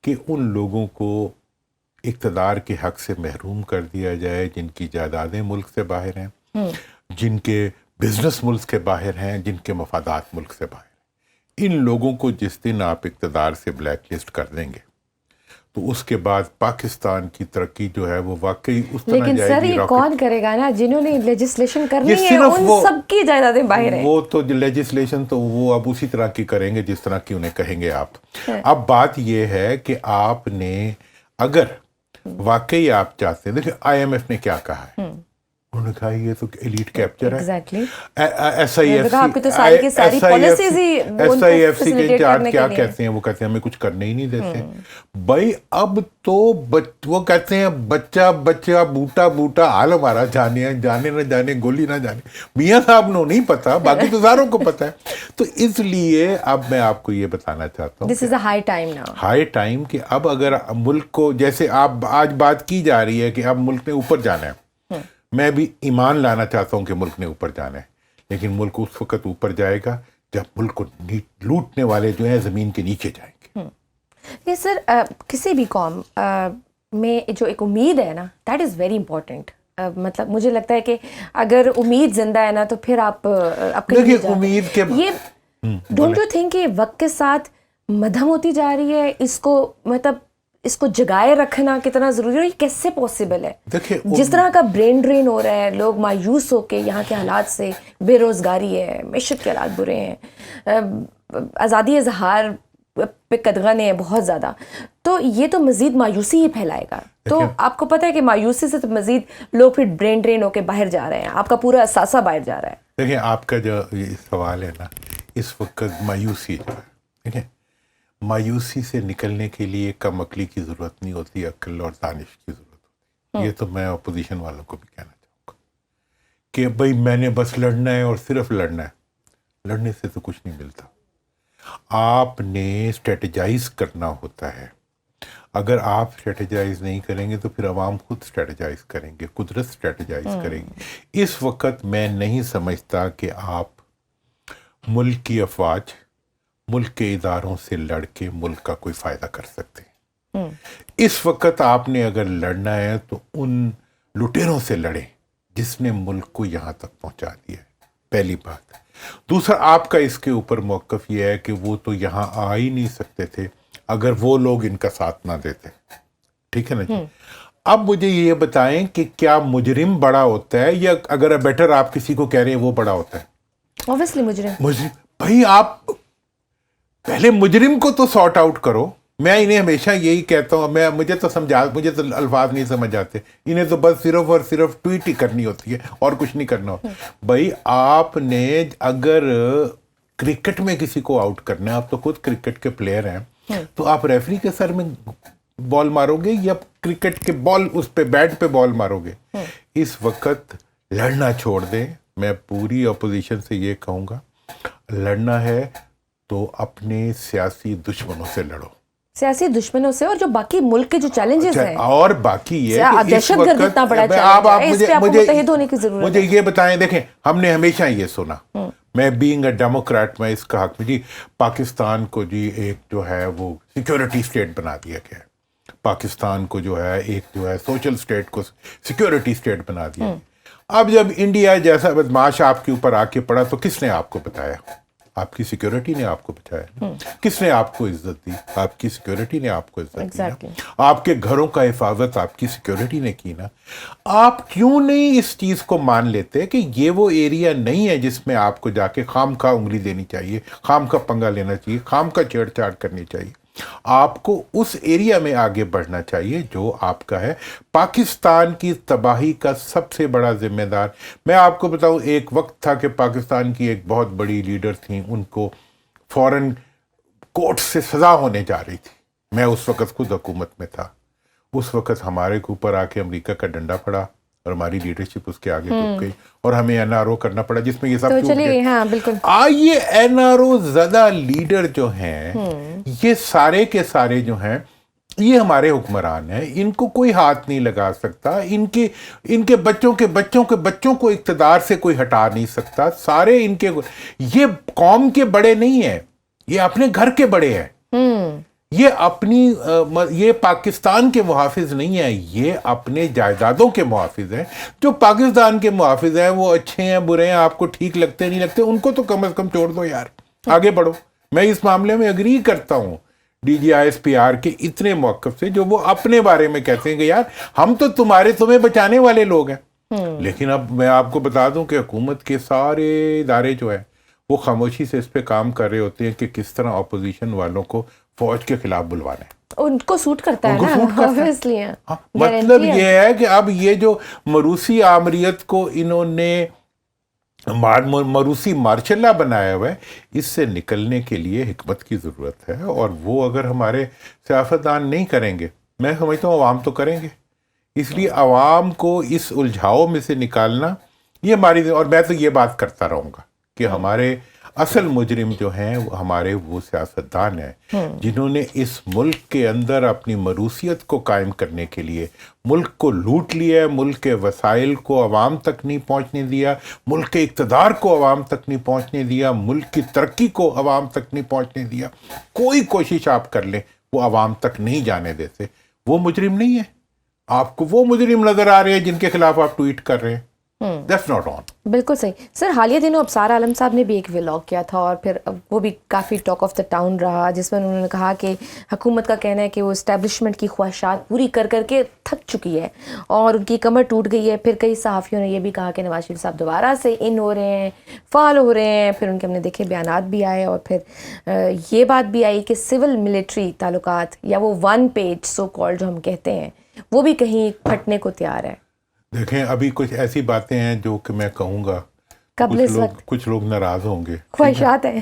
کہ ان لوگوں کو اقتدار کے حق سے محروم کر دیا جائے جن کی جائیدادیں ملک سے باہر ہیں, جن کے بزنس ملک کے باہر ہیں, جن کے مفادات ملک سے باہر ہیں. ان لوگوں کو جس دن آپ اقتدار سے بلیک لسٹ کر دیں گے تو اس کے بعد پاکستان کی ترقی جو ہے وہ واقعی اس طرح لیکن جائے گی. سر یہ کون کرے گا نا, جنہوں نے لیجسلیشن کرنی ہے صرف ان سب کی جائیدادیں باہر ہیں. وہ تو لیجسلیشن تو وہ اب اسی طرح کی کریں گے جس طرح کی انہیں کہیں گے آپ. اب بات یہ ہے کہ آپ نے اگر واقعی آپ چاہتے ہیں, دیکھیں آئی ایم ایف نے کیا کہا ہے, انہوں نے کہا یہ تو ایلیٹ کیپچر ہے. ایس آئی ایف سی کے انچارج کیا کہتے ہیں, وہ کہتے ہیں ہمیں کچھ کرنے ہی نہیں دیتے. بھائی اب تو وہ کہتے ہیں بچہ بچہ بوٹا بوٹا حال ہمارا جانے نہ جانے گولی نہ جانے. میاں صاحب نے نہیں پتا, باقی تو ساروں کو پتا ہے. تو اس لیے اب میں آپ کو یہ بتانا چاہتا ہوں, this is a high time now, high time کہ اب اگر ملک کو, جیسے آپ آج بات کی جا رہی ہے کہ اب ملک نے اوپر جانا ہے, میں بھی ایمان لانا چاہتا ہوں کہ ملک نے اوپر جانا ہے, لیکن ملک اس وقت اوپر جائے گا جب ملک کو لوٹنے والے جو ہیں زمین کے نیچے جائیں گے. یہ سر کسی بھی قوم میں جو ایک امید ہے نا, دیٹ از ویری امپورٹنٹ. مطلب مجھے لگتا ہے کہ اگر امید زندہ ہے نا تو پھر آپ دیکھیے امید کے یہ ڈونٹ یو تھنک کہ وقت کے ساتھ مدھم ہوتی جا رہی ہے, اس کو مطلب اس کو جگائے رکھنا کتنا ضروری ہے, یہ کیسے پاسبل ہے؟ جس طرح کا برین ڈرین ہو رہا ہے, لوگ مایوس ہو کے یہاں کے حالات سے, بے روزگاری ہے, معیشت کے حالات برے ہیں, آزادی اظہار پہ قدغن ہے بہت زیادہ, تو یہ تو مزید مایوسی ہی پھیلائے گا. تو آپ کو پتہ ہے کہ مایوسی سے تو مزید لوگ پھر برین ڈرین ہو کے باہر جا رہے ہیں, آپ کا پورا اثاثہ باہر جا رہا ہے. دیکھیں آپ کا جو یہ سوال ہے نا, اس وقت مایوسی جو ہے, دیکھیں مایوسی سے نکلنے کے لیے کم عقلی کی ضرورت نہیں ہوتی, عقل اور دانش کی ضرورت ہوتی ہے. یہ تو میں اپوزیشن والوں کو بھی کہنا چاہوں گا کہ بھائی میں نے بس لڑنا ہے اور صرف لڑنا ہے, لڑنے سے تو کچھ نہیں ملتا. آپ نے اسٹریٹجائز کرنا ہوتا ہے. اگر آپ اسٹریٹجائز نہیں کریں گے تو پھر عوام خود اسٹریٹجائز کریں گے, قدرت اسٹریٹجائز کرے گی. اس وقت میں نہیں سمجھتا کہ آپ ملک کی افواج, ملک کے اداروں سے لڑ کے ملک کا کوئی فائدہ کر سکتے ہیں. اس وقت آپ نے اگر لڑنا ہے تو ان لٹیروں سے لڑیں جس نے ملک کو یہاں تک پہنچا دیا ہے, پہلی بات. دوسرا آپ کا اس کے اوپر موقف یہ ہے کہ وہ تو یہاں آ ہی نہیں سکتے تھے اگر وہ لوگ ان کا ساتھ نہ دیتے. ٹھیک ہے نا جی. اب مجھے یہ بتائیں کہ کیا مجرم بڑا ہوتا ہے یا اگر بیٹر آپ کسی کو کہہ رہے ہیں وہ بڑا ہوتا ہے؟ اوبویسلی مجرم. بھائی آپ پہلے مجرم کو تو سارٹ آؤٹ کرو. میں انہیں ہمیشہ یہی کہتا ہوں, مجھے تو الفاظ نہیں سمجھ آتے, انہیں تو بس صرف اور صرف ٹویٹ ہی کرنی ہوتی ہے اور کچھ نہیں کرنا ہوتا. بھائی آپ نے اگر کرکٹ میں کسی کو آؤٹ کرنا ہے, آپ تو خود کرکٹ کے پلیئر ہیں, تو آپ ریفری کے سر میں بال مارو گے یا کرکٹ کے بال اس پہ بیٹ پہ بال مارو گے؟ اس وقت لڑنا چھوڑ دیں. میں پوری اپوزیشن سے یہ کہوں گا, لڑنا ہے تو اپنے سیاسی دشمنوں سے لڑو, سیاسی دشمنوں سے, اور جو باقی ملک کے جو چیلنجز ہیں, اور باقی یہ دہشت گرد اتنا بڑا چیلنج ہے, اس پہ آپ کو متحد ہونے کی ضرورت ہے. مجھے یہ بتائیں, دیکھیں ہم نے ہمیشہ یہ سنا, میں بینگ اے ڈیموکریٹ میں اس کا حق میں, جی پاکستان کو جی ایک جو ہے وہ سیکورٹی اسٹیٹ بنا دیا گیا ہے, پاکستان کو جو ہے ایک جو ہے سوشل اسٹیٹ کو سیکورٹی اسٹیٹ بنا دیا. اب جب انڈیا جیسا بدماش آپ کے اوپر آ کے پڑا تو کس نے آپ کو بتایا؟ آپ کی سیکورٹی نے آپ کو بچایا. کس نے آپ کو عزت دی؟ آپ کی سیکورٹی نے آپ کو عزت دی. آپ کے گھروں کا حفاظت آپ کی سیکورٹی نے کی نا. آپ کیوں نہیں اس چیز کو مان لیتے کہ یہ وہ ایریا نہیں ہے جس میں آپ کو جا کے خام خواہ انگلی دینی چاہیے, خام کا پنگا لینا چاہیے, خام کا چھیڑ چھاڑ کرنی چاہیے. آپ کو اس ایریا میں آگے بڑھنا چاہیے جو آپ کا ہے. پاکستان کی تباہی کا سب سے بڑا ذمہ دار, میں آپ کو بتاؤں, ایک وقت تھا کہ پاکستان کی ایک بہت بڑی لیڈر تھیں, ان کو فوراً کورٹ سے سزا ہونے جا رہی تھی. میں اس وقت خود حکومت میں تھا. اس وقت ہمارے اوپر آ کے امریکہ کا ڈنڈا پڑا, اور ہماری لیڈرشپ اس کے آگے جھک گئی اور ہمیں NRO کرنا پڑا جس میں یہ سب تو چوٹ چلیے گئے. ہاں بالکل یہ NRO زدہ لیڈر جو ہیں یہ سارے کے سارے جو ہیں یہ ہمارے حکمران ہیں, ان کو کوئی ہاتھ نہیں لگا سکتا, ان کے بچوں کے بچوں کے بچوں کو اقتدار سے کوئی ہٹا نہیں سکتا. سارے ان کے یہ قوم کے بڑے نہیں ہیں, یہ اپنے گھر کے بڑے ہیں, یہ اپنی یہ پاکستان کے محافظ نہیں ہیں, یہ اپنے جائیدادوں کے محافظ ہیں. جو پاکستان کے محافظ ہیں وہ اچھے ہیں برے ہیں, آپ کو ٹھیک لگتے نہیں لگتے, ان کو تو کم از کم چھوڑ دو یار, آگے بڑھو. میں اس معاملے میں اگری کرتا ہوں DGISPR کے اتنے موقف سے جو وہ اپنے بارے میں کہتے ہیں کہ یار ہم تو تمہیں بچانے والے لوگ ہیں. لیکن اب میں آپ کو بتا دوں کہ حکومت کے سارے ادارے جو ہیں وہ خاموشی سے اس پہ کام کر رہے ہوتے ہیں کہ کس طرح اپوزیشن والوں کو فوج کے خلاف بلوانا ہے. ان کو سوٹ کرتا ہے نا obviously. مطلب یہ ہے کہ اب یہ جو مروسی آمریت کو انہوں نے مروسی مارشل لا بنایا ہوا ہے, اس سے نکلنے کے لیے حکمت کی ضرورت ہے, اور وہ اگر ہمارے سیاستدان نہیں کریں گے, میں سمجھتا ہوں عوام تو کریں گے. اس لیے عوام کو اس الجھاؤ میں سے نکالنا یہ ہماری, اور میں تو یہ بات کرتا رہوں گا کہ ہمارے اصل مجرم جو ہیں ہمارے وہ سیاستدان ہیں جنہوں نے اس ملک کے اندر اپنی مروثیت کو قائم کرنے کے لیے ملک کو لوٹ لیا ہے, ملک کے وسائل کو عوام تک نہیں پہنچنے دیا, ملک کے اقتدار کو عوام تک نہیں پہنچنے دیا, ملک کی ترقی کو عوام تک نہیں پہنچنے دیا. کوئی کوشش آپ کر لیں وہ عوام تک نہیں جانے دیتے. وہ مجرم نہیں ہے, آپ کو وہ مجرم نظر آ رہے ہیں جن کے خلاف آپ ٹویٹ کر رہے ہیں. That's not on. بالکل صحیح سر. حالیہ دنوں ابصار عالم صاحب نے بھی ایک ولاگ کیا تھا اور پھر وہ بھی کافی ٹاک آف دا ٹاؤن رہا, جس میں انہوں نے کہا کہ حکومت کا کہنا ہے کہ وہ اسٹیبلشمنٹ کی خواہشات پوری کر کر کے تھک چکی ہے اور ان کی کمر ٹوٹ گئی ہے. پھر کئی صحافیوں نے یہ بھی کہا کہ نواز شریف صاحب دوبارہ سے ان ہو رہے ہیں, فعال ہو رہے ہیں. پھر ان کے ہم نے دیکھے بیانات بھی آئے اور پھر یہ بات بھی آئی کہ سول ملٹری تعلقات یا وہ ون پیج سو کالڈ جو ہم کہتے ہیں وہ بھی کہیں پھٹنے کو تیار ہے. دیکھیں ابھی کچھ ایسی باتیں ہیں جو کہ میں کہوں گا کچھ لوگ ناراض ہوں گے, خواہشات ہیں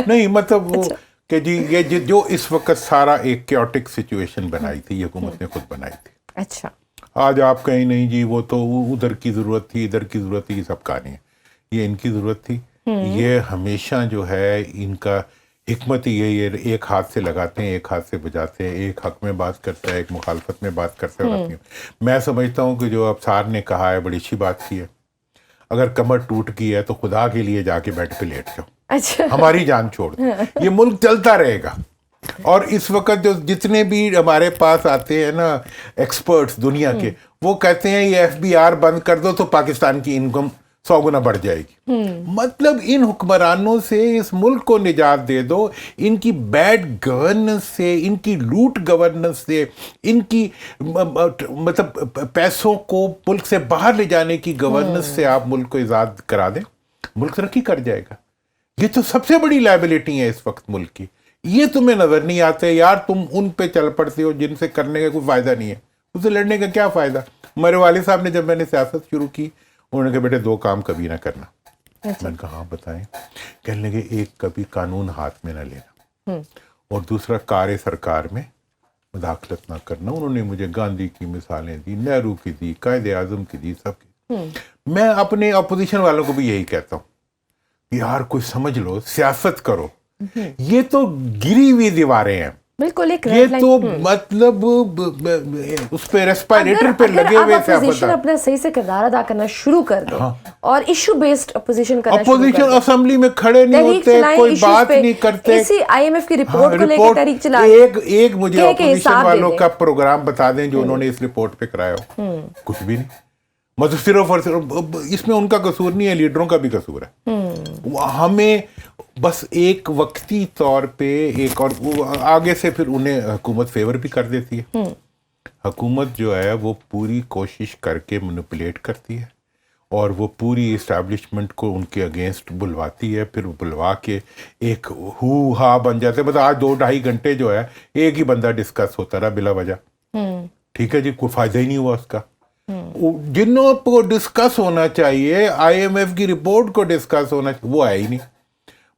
نہیں مطلب وہ کہ جی یہ جو اس وقت سارا ایک کیوٹک سچویشن بنائی تھی یہ حکومت نے خود بنائی تھی. اچھا آج آپ کہیں نہیں جی وہ تو ادھر کی ضرورت تھی ادھر کی ضرورت تھی, یہ سب کہانی ہے, یہ ان کی ضرورت تھی. یہ ہمیشہ جو ہے ان کا حکمت یہ ایک ہاتھ سے لگاتے ہیں ایک ہاتھ سے بجاتے ہیں, ایک حق میں بات کرتا ہے ایک مخالفت میں بات کرتا ہے. میں سمجھتا ہوں کہ جو ابصار نے کہا ہے بڑی اچھی بات کی ہے. اگر کمر ٹوٹ گئی ہے تو خدا کے لیے جا کے بیڈ پہ لیٹ جاؤ, اچھا ہماری جان چھوڑ دو, یہ ملک چلتا رہے گا. اور اس وقت جو جتنے بھی ہمارے پاس آتے ہیں نا ایکسپرٹس دنیا کے, وہ کہتے ہیں یہ FBR بند کر دو تو پاکستان کی انکم 100 گنا بڑھ جائے گی. مطلب ان حکمرانوں سے اس ملک کو نجات دے دو, ان کی بیڈ گورننس سے, ان کی لوٹ گورننس سے, ان کی مطلب پیسوں کو ملک سے باہر لے جانے کی گورننس سے آپ ملک کو آزاد کرا دیں, ملک ترقی کر جائے گا. یہ تو سب سے بڑی لائبلٹی ہے اس وقت ملک کی. یہ تمہیں نظر نہیں آتے یار, تم ان پہ چل پڑتے ہو جن سے کرنے کا کوئی فائدہ نہیں ہے. اسے لڑنے کا کیا فائدہ؟ میرے والد صاحب نے جب میں نے سیاست شروع کی انہوں نے کہا بیٹے 2 کام کبھی نہ کرنا. میں نے کہا ہاں بتائیں. کہنے لگے ایک کبھی قانون ہاتھ میں نہ لینا اور دوسرا کار سرکار میں مداخلت نہ کرنا. انہوں نے مجھے گاندھی کی مثالیں دی, نہرو کی دی, قائد اعظم کی دی, سب کی. میں اپنے اپوزیشن والوں کو بھی یہی کہتا ہوں یار کوئی سمجھ لو, سیاست کرو. یہ تو گری ہوئی دیواریں ہیں, بالکل ایک یہ تو مطلب اس پہ ریسپائریٹر پہ لگے ہوئے اپوزیشن اپنا صحیح سے کردار ادا کرنا شروع کر دو اور ایشو بیسڈ اپوزیشن کرنا شروع کر دو. اپوزیشن اسمبلی میں کھڑے نہیں ہوتے, کوئی بات نہیں کرتے. اسی IMF کی رپورٹ کو لے کے تحریک چلا. ایک مجھے اپوزیشن والوں کا پروگرام بتا دیں جو انہوں نے اس رپورٹ پہ کرایا ہو. کچھ بھی نہیں. مطلب صرف اور صرف اس میں ان کا قصور نہیں ہے, لیڈروں کا بھی قصور ہے. ہمیں بس ایک وقتی طور پہ ایک اور آگے سے پھر انہیں حکومت فیور بھی کر دیتی ہے. حکومت جو ہے وہ پوری کوشش کر کے مینپولیٹ کرتی ہے اور وہ پوری اسٹیبلشمنٹ کو ان کے اگینسٹ بلواتی ہے. پھر بلوا کے ایک ہو ہا بن جاتے ہیں. مطلب آج 2-2.5 گھنٹے جو ہے ایک ہی بندہ ڈسکس ہوتا رہا بلا وجہ. ٹھیک ہے جی, کوئی فائدہ ہی نہیں ہوا اس کا. جنوں کو ڈسکس ہونا چاہیے, IMF کی رپورٹ کو ڈسکس ہونا چاہیے, وہ ہے ہی نہیں.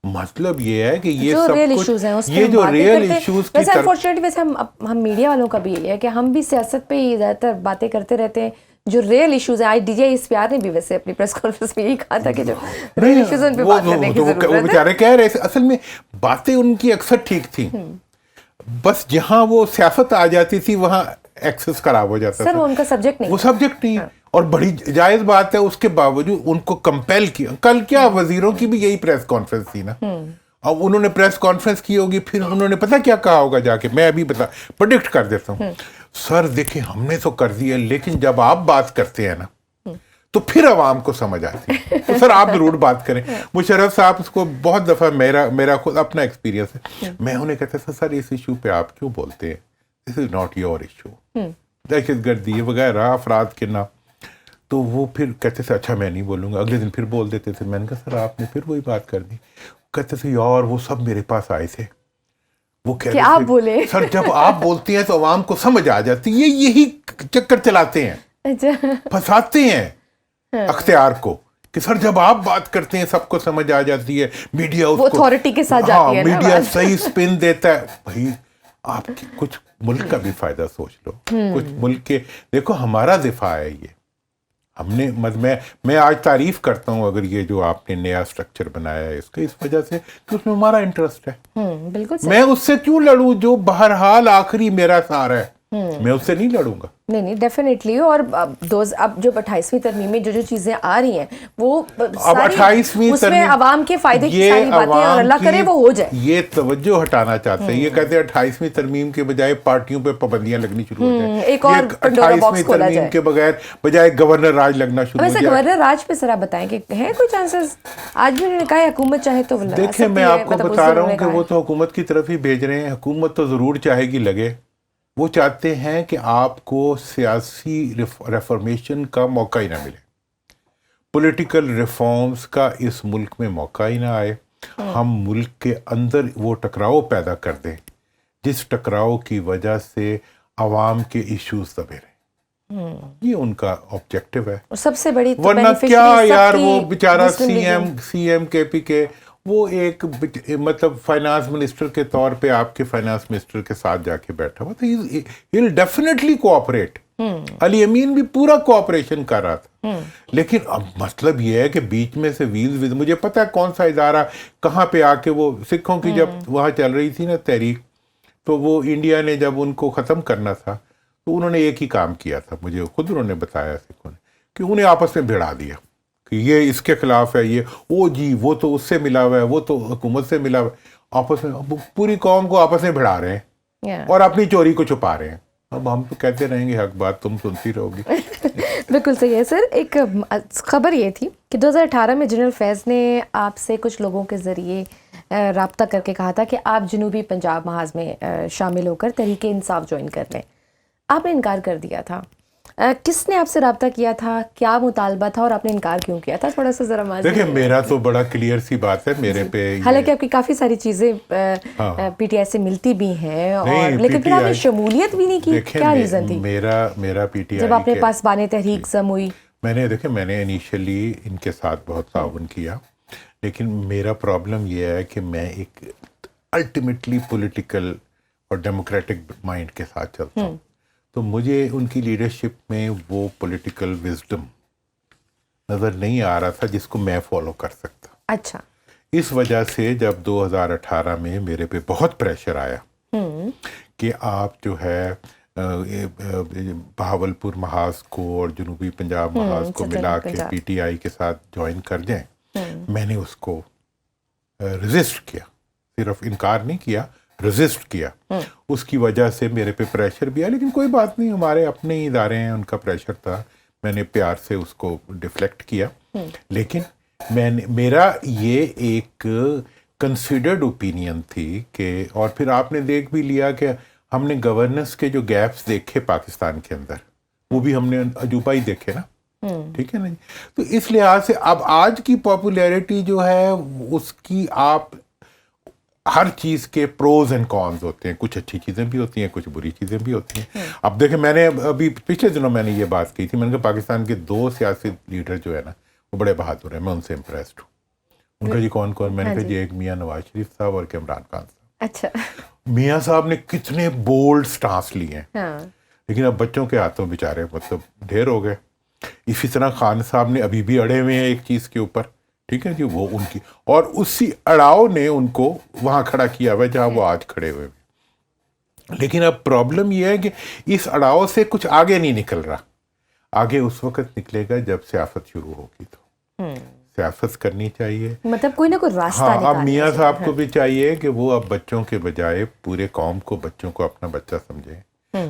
مطلب یہ ہے کہ یہ سب کچھ یہ جو ریئل ایشوز کی ویسے انفارچونیٹلی ویسے ہم میڈیا والوں کا بھی یہ ہے کہ ہم بھی سیاست پہ ہی زیادہ تر باتیں کرتے رہتے ہیں جو ریئل ایشوز ہیں. ڈی جی آئی اسپیار نے بھی ویسے اپنی پریس کانفرنس میں یہی کہا تھا کہ جو ریئل ایشوز ان پہ بات کرنے کی ضرورت ہے. وہ بیچارے کہہ رہے تھے, اصل میں باتیں ان کی اکثر ٹھیک تھیں, بس جہاں وہ سیاست آ جاتی تھی وہاں ایکسس خراب ہو جاتا تھا. سر وہ ان کا سبجیکٹ نہیں, وہ سبجیکٹ نہیں ہے, اور بڑی جائز بات ہے. اس کے باوجود ان کو کمپیل کیا. کل کیا وزیروں کی بھی یہی پریس کانفرنس تھی نا, اب انہوں نے پریس کانفرنس کی ہوگی, پھر انہوں نے پتہ کیا کہا ہوگا جا کے, میں ابھی پریڈکٹ کر دیتا ہوں. سر دیکھیں ہم نے تو کر دیا, لیکن جب آپ بات کرتے ہیں نا تو پھر عوام کو سمجھ آتی ہے. تو سر آپ ضرور بات کریں. مشرف صاحب اس کو بہت دفعہ, میرا خود اپنا ایکسپیرینس ہے, میں انہیں کہتا تھا سر اس ایشو پہ آپ کیوں بولتے ہیں, دس از ناٹ یور ایشو, دہشت گردی وغیرہ افراد کے نام. تو وہ پھر کہتے تھے اچھا میں نہیں بولوں گا, اگلے دن پھر بول دیتے تھے. میں نے کہا سر آپ نے پھر وہی بات کر دی. کہتے تھے یار وہ سب میرے پاس آئے تھے, وہ کہتے آپ بولے سر جب آپ بولتے ہیں تو عوام کو سمجھ آ جاتی ہے. یہی چکر چلاتے ہیں, پھنساتے ہیں اختیار کو, کہ سر جب آپ بات کرتے ہیں سب کو سمجھ آ جاتی ہے, میڈیا اس کو اتھارٹی کے ساتھ جاتی ہے, میڈیا صحیح سپن دیتا ہے. بھائی آپ کی کچھ ملک کا بھی فائدہ سوچ لو, کچھ ملک کے دیکھو, ہمارا دفاع ہے یہ. ہم نے میں آج تعریف کرتا ہوں اگر یہ جو آپ نے نیا اسٹرکچر بنایا ہے اس کا, اس وجہ سے کہ اس میں ہمارا انٹرسٹ ہے. بالکل میں اس سے کیوں لڑوں جو بہرحال آخری میرا سہارا ہے, میں اس سے نہیں لڑوں گا. نہیں ڈیفینیٹلی. اور اب جو 28ویں ترمیم میں جو چیزیں آ رہی ہیں وہ اب 28ویں اس میں عوام کے فائدے کی ساری باتیں, اور اللہ کرے وہ ہو جائے. یہ توجہ ہٹانا چاہتے ہیں. یہ کہتے ہیں 28ویں ترمیم کے بجائے پارٹیوں پہ پابندیاں لگنی شروع ہو جائیں. ایک اور 28ویں ترمیم کے بجائے گورنر راج لگنا شروع ہو جائے. گورنر راج پہ ذرا بتائیں کہ ہیں کوئی چانسز؟ آج بھی انہوں نے کہا حکومت چاہے تو دیکھیں, میں آپ کو بتا رہا ہوں کہ وہ تو حکومت کی طرف ہی بھیج رہے ہیں. حکومت تو ضرور چاہے گی لگے. وہ چاہتے ہیں کہ آپ کو سیاسی ریفارمیشن کا موقع ہی نہ ملے, پولیٹیکل ریفارمز کا اس ملک میں موقع ہی نہ آئے. ہم ملک کے اندر وہ ٹکراؤ پیدا کر دیں جس ٹکراؤ کی وجہ سے عوام کے ایشوز دبے رہیں. یہ ان کا آبجیکٹو ہے. سب سے بڑی ورنہ کیا یار, وہ بیچارہ سی ایم کے پی کے, وہ ایک مطلب فائنانس منسٹر کے طور پہ آپ کے فائنانس منسٹر کے ساتھ جا کے بیٹھا ہوا تھا. ہی ول ڈیفینیٹلی کوآپریٹ. علی امین بھی پورا کوآپریشن کر رہا تھا. لیکن اب مطلب یہ ہے کہ بیچ میں سے ویز مجھے پتا ہے کون سا ادارہ کہاں پہ آ کے, وہ سکھوں کی جب وہاں چل رہی تھی نا تحریک, تو وہ انڈیا نے جب ان کو ختم کرنا تھا تو انہوں نے ایک ہی کام کیا تھا, مجھے خود انہوں نے بتایا سکھوں نے, کہ انہیں آپس میں بھیڑا دیا کہ یہ اس کے خلاف ہے, یہ او جی وہ تو اس سے ملا ہوا ہے, وہ تو حکومت سے ملا ہوا ہے. آپس میں پوری قوم کو آپس میں بھیڑا رہے ہیں اور اپنی چوری کو چھپا رہے ہیں. اب ہم تو کہتے رہیں گے حق بات, تم سنتی رہو گی. بالکل صحیح ہے سر. ایک خبر یہ تھی کہ 2018 میں جنرل فیض نے آپ سے کچھ لوگوں کے ذریعے رابطہ کر کے کہا تھا کہ آپ جنوبی پنجاب محاذ میں شامل ہو کر تحریک انصاف جوائن کر لیں. آپ نے انکار کر دیا تھا. کس نے آپ سے رابطہ کیا تھا, کیا مطالبہ تھا, اور آپ نے انکار کیوں کیا تھا؟ تھوڑا سا ذرا معذرت. دیکھیں میرا تو بڑا کلیئر سی بات ہے میرے پہ, حالانکہ آپ کی کافی ساری چیزیں پی ٹی آئی سے ملتی بھی ہیں, اور لیکن پھر آپ نے شمولیت بھی نہیں کی. کیا ریزن تھی میرا پی ٹی آئی جب آپ نے پاسبان تحریک سموئی؟ میں نے انیشلی ان کے ساتھ بہت تعاون کیا, لیکن میرا پرابلم یہ ہے کہ میں ایک الٹیمیٹلی پولیٹیکل اور ڈیموکریٹک مائنڈ کے ساتھ چلتا ہوں. تو مجھے ان کی لیڈرشپ میں وہ پولیٹیکل وزڈم نظر نہیں آ رہا تھا جس کو میں فالو کر سکتا. اچھا. اس وجہ سے جب 2018 میں میرے پہ بہت پریشر آیا کہ آپ جو ہے بہاولپور محاذ کو اور جنوبی پنجاب محاذ کو ملا کے پی ٹی آئی کے ساتھ جوائن کر جائیں, میں نے اس کو ریزسٹ کیا. صرف انکار نہیں کیا, ریزسٹ کیا. اس کی وجہ سے میرے پہ پریشر بھی آیا, لیکن کوئی بات نہیں, ہمارے اپنے ہی ادارے ہیں, ان کا پریشر تھا, میں نے پیار سے اس کو ڈیفلیکٹ کیا. لیکن میرا یہ ایک کنسیڈرڈ اوپینین تھی کہ, اور پھر آپ نے دیکھ بھی لیا کہ ہم نے گورننس کے جو گیپس دیکھے پاکستان کے اندر, وہ بھی ہم نے عجوبہ ہی دیکھے نا. ٹھیک ہے نا جی. تو اس لحاظ سے اب آج کی پاپولیرٹی جو ہے اس کی, آپ ہر چیز کے پروز اینڈ کونز ہوتے ہیں, کچھ اچھی چیزیں بھی ہوتی ہیں, کچھ بری چیزیں بھی ہوتی ہیں. اب دیکھیں میں نے ابھی پچھلے دنوں میں نے یہ بات کی تھی, میں نے کہا پاکستان کے 2 سیاسی لیڈر جو ہے نا وہ بڑے بہادر ہیں, میں ان سے امپریسڈ ہوں. ان کا جی کون کون؟ میں نے کہا جی ایک میاں نواز شریف صاحب اور عمران خان صاحب. اچھا. میاں صاحب نے کتنے بولڈ سٹانس لیے ہیں, لیکن اب بچوں کے ہاتھوں بیچارے مطلب ڈھیر ہو گئے. اسی طرح خان صاحب نے ابھی بھی اڑے ہوئے ہیں ایک چیز کے اوپر, ٹھیک ہے جی, وہ ان کی, اور اسی اڑاؤ نے ان کو وہاں کھڑا کیا ہوا ہے جہاں وہ آج کھڑے ہوئے. لیکن اب پرابلم یہ ہے کہ اس اڑاؤ سے کچھ آگے نہیں نکل رہا. آگے اس وقت نکلے گا جب سیاست شروع ہوگی, تو سیاست کرنی چاہیے. مطلب کوئی نہ کوئی راستہ ہاں, اب نکالنا میاں چاہیے. صاحب کو بھی چاہیے کہ وہ اب بچوں کے بجائے پورے قوم کو, بچوں کو اپنا بچہ سمجھیں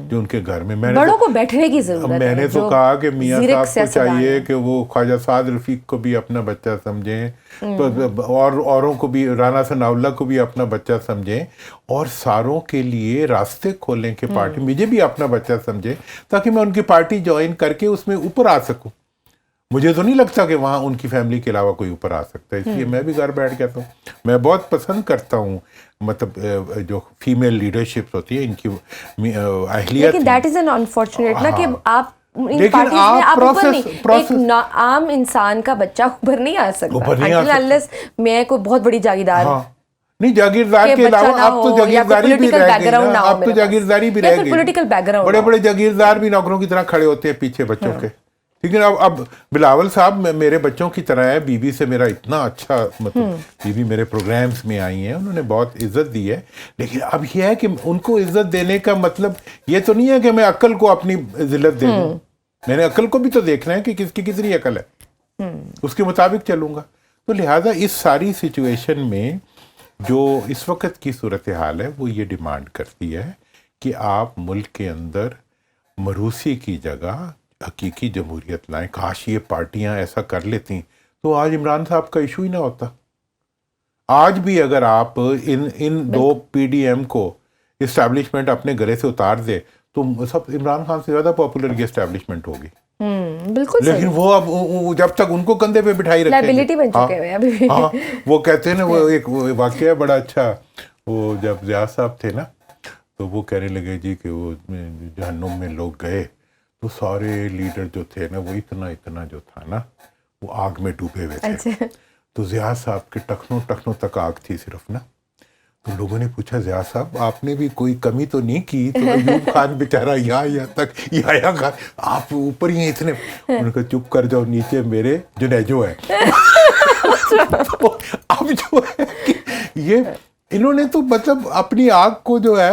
جو ان کے گھر میں. بڑوں کو بیٹھنے کی ضرورت ہے. میں نے تو جو کہا کہ میاں زیرک صاحب کو سیاستدان چاہیے ہیں. کہ وہ خواجہ سعد رفیق کو بھی اپنا بچہ سمجھیں, اور اوروں کو بھی, رانا ثناء اللہ کو بھی اپنا بچہ سمجھیں, اور ساروں کے لیے راستے کھولیں کہ پارٹی مجھے بھی اپنا بچہ سمجھے, تاکہ میں ان کی پارٹی جوائن کر کے اس میں اوپر آ سکوں. مجھے تو نہیں لگتا کہ وہاں ان کی فیملی کے علاوہ کوئی اوپر آ سکتا ہے, اس لیے میں بھی گھر بیٹھ جاتا ہوں. میں بہت پسند کرتا ہوں مطلب جو فیمیل لیڈرشپ ہوتی ہے ان کی اہلیت. لیکن دیٹ از این انفارچونیٹ نا کہ آپ ان لیکن پارٹیز میں آپ اوپر نہیں, ایک پروسیس عام انسان کا بچہ اوپر نہیں آ سکتا اوپر نہیں آ until unless میں کوئی بہت بڑی جاگیردار نہیں, جاگیردار کے علاوہ اب تو جاگیرداری بھی رہ گئی نا, اب تو جاگیرداری بھی رہ گئی. پولیٹیکل بیک گراؤنڈ, بڑے بڑے جاگیردار بھی نوکروں کی طرح کھڑے ہوتے ہیں پیچھے بچوں کے. لیکن اب بلاول صاحب میرے بچوں کی طرح ہے, بیوی سے میرا اتنا اچھا, مطلب بیوی میرے پروگرامز میں آئی ہیں, انہوں نے بہت عزت دی ہے. لیکن اب یہ ہے کہ ان کو عزت دینے کا مطلب یہ تو نہیں ہے کہ میں عقل کو اپنی ذلت دے دوں. میں نے عقل کو بھی تو دیکھنا ہے کہ کس کی کتنی عقل ہے, اس کے مطابق چلوں گا. تو لہٰذا اس ساری سچویشن میں جو اس وقت کی صورتحال ہے وہ یہ ڈیمانڈ کرتی ہے کہ آپ ملک کے اندر مروسی کی جگہ حقیقی جمہوریت لائیں. کاش یہ پارٹیاں ایسا کر لیتی تو آج عمران صاحب کا ایشو ہی نہ ہوتا. آج بھی اگر آپ ان دو پی ڈی ایم کو اسٹیبلشمنٹ اپنے گلے سے اتار دے تو سب عمران خان سے زیادہ پاپولر یہ اسٹیبلشمنٹ ہوگی. بالکل. لیکن وہ اب جب تک ان کو کندھے پہ بٹھائی رکھیں لائبلٹی بن چکے ہوئے ابھی بھی. ہاں, وہ کہتے ہیں نا, وہ ایک واقعہ ہے بڑا اچھا, وہ جب ضیاء صاحب تھے نا تو وہ کہنے لگے جی کہ وہ جہنم میں لوگ گئے تو سارے لیڈر جو تھے نا وہ اتنا جو تھا نا وہ آگ میں ڈوبے ہوئے تھے. تو ضیاء صاحب کے ٹخنوں تک آگ تھی صرف نا. تو لوگوں نے پوچھا ضیاء صاحب آپ نے بھی کوئی کمی تو نہیں کی؟ تو ایوب خان بیچارہ یہاں تک یا خان آپ اوپر ہی اتنے. انہوں نے کہا چپ کر جاؤ, نیچے میرے جنیجو ہے. اب جو ہے کہ یہ انہوں نے تو مطلب اپنی آگ کو جو ہے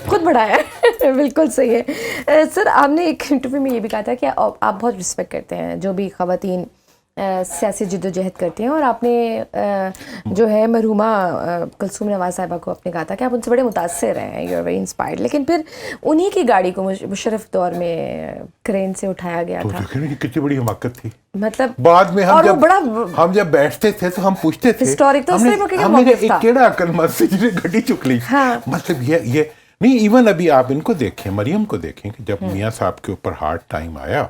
خود بڑھایا ہے. بالکل صحیح ہے سر. آپ نے ایک انٹرویو میں یہ بھی کہا تھا کہ آپ بہت رسپیکٹ کرتے ہیں جو بھی خواتین سیاسی جد و جہد کرتی ہیں, اور آپ نے جو ہے مرحومہ کلثوم نواز صاحبہ کو آپ نے کہا تھا کہ آپ ان سے بڑے متاثر ہیں, یو آر ویری انسپائرڈ. لیکن پھر انہی کی گاڑی کو مشرف دور میں کرین سے اٹھایا گیا تھا. کتنی بڑی حماقت تھی. مطلب بعد میں ہم جب بیٹھتے تھے تو ہم پوچھتے تھے ہسٹورک تو ہم نے کیڑا عقل مند سے جنہیں گھڑی چک لی. مطلب یہ نہیں, ایون ابھی آپ ان کو دیکھیں, مریم کو دیکھیں کہ جب میاں صاحب کے اوپر ہارڈ ٹائم آیا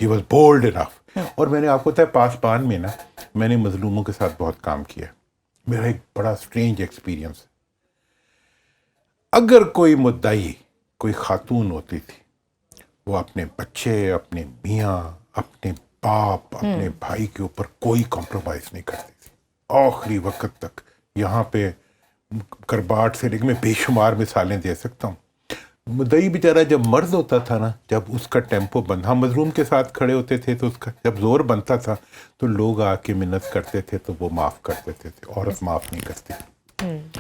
ہی واز بولڈ انف. اور میں نے آپ کو بتایا پاسبان میں نا میں نے مظلوموں کے ساتھ بہت کام کیا. میرا ایک بڑا اسٹرینج ایکسپیرینس, اگر کوئی مدعی کوئی خاتون ہوتی تھی وہ اپنے بچے, اپنے میاں, اپنے باپ, اپنے بھائی کے اوپر کوئی کمپرومائز نہیں کرتی تھی آخری وقت تک. یہاں پہ کرباٹ سے لیکن میں بے شمار مثالیں دے سکتا ہوں. مدعی بیچارہ جب مرد ہوتا تھا نا, جب اس کا ٹیمپو بند, ہم مظلوم کے ساتھ کھڑے ہوتے تھے تو اس کا جب زور بنتا تھا تو لوگ آ کے منت کرتے تھے تو وہ معاف کر دیتے تھے. عورت معاف نہیں کرتی.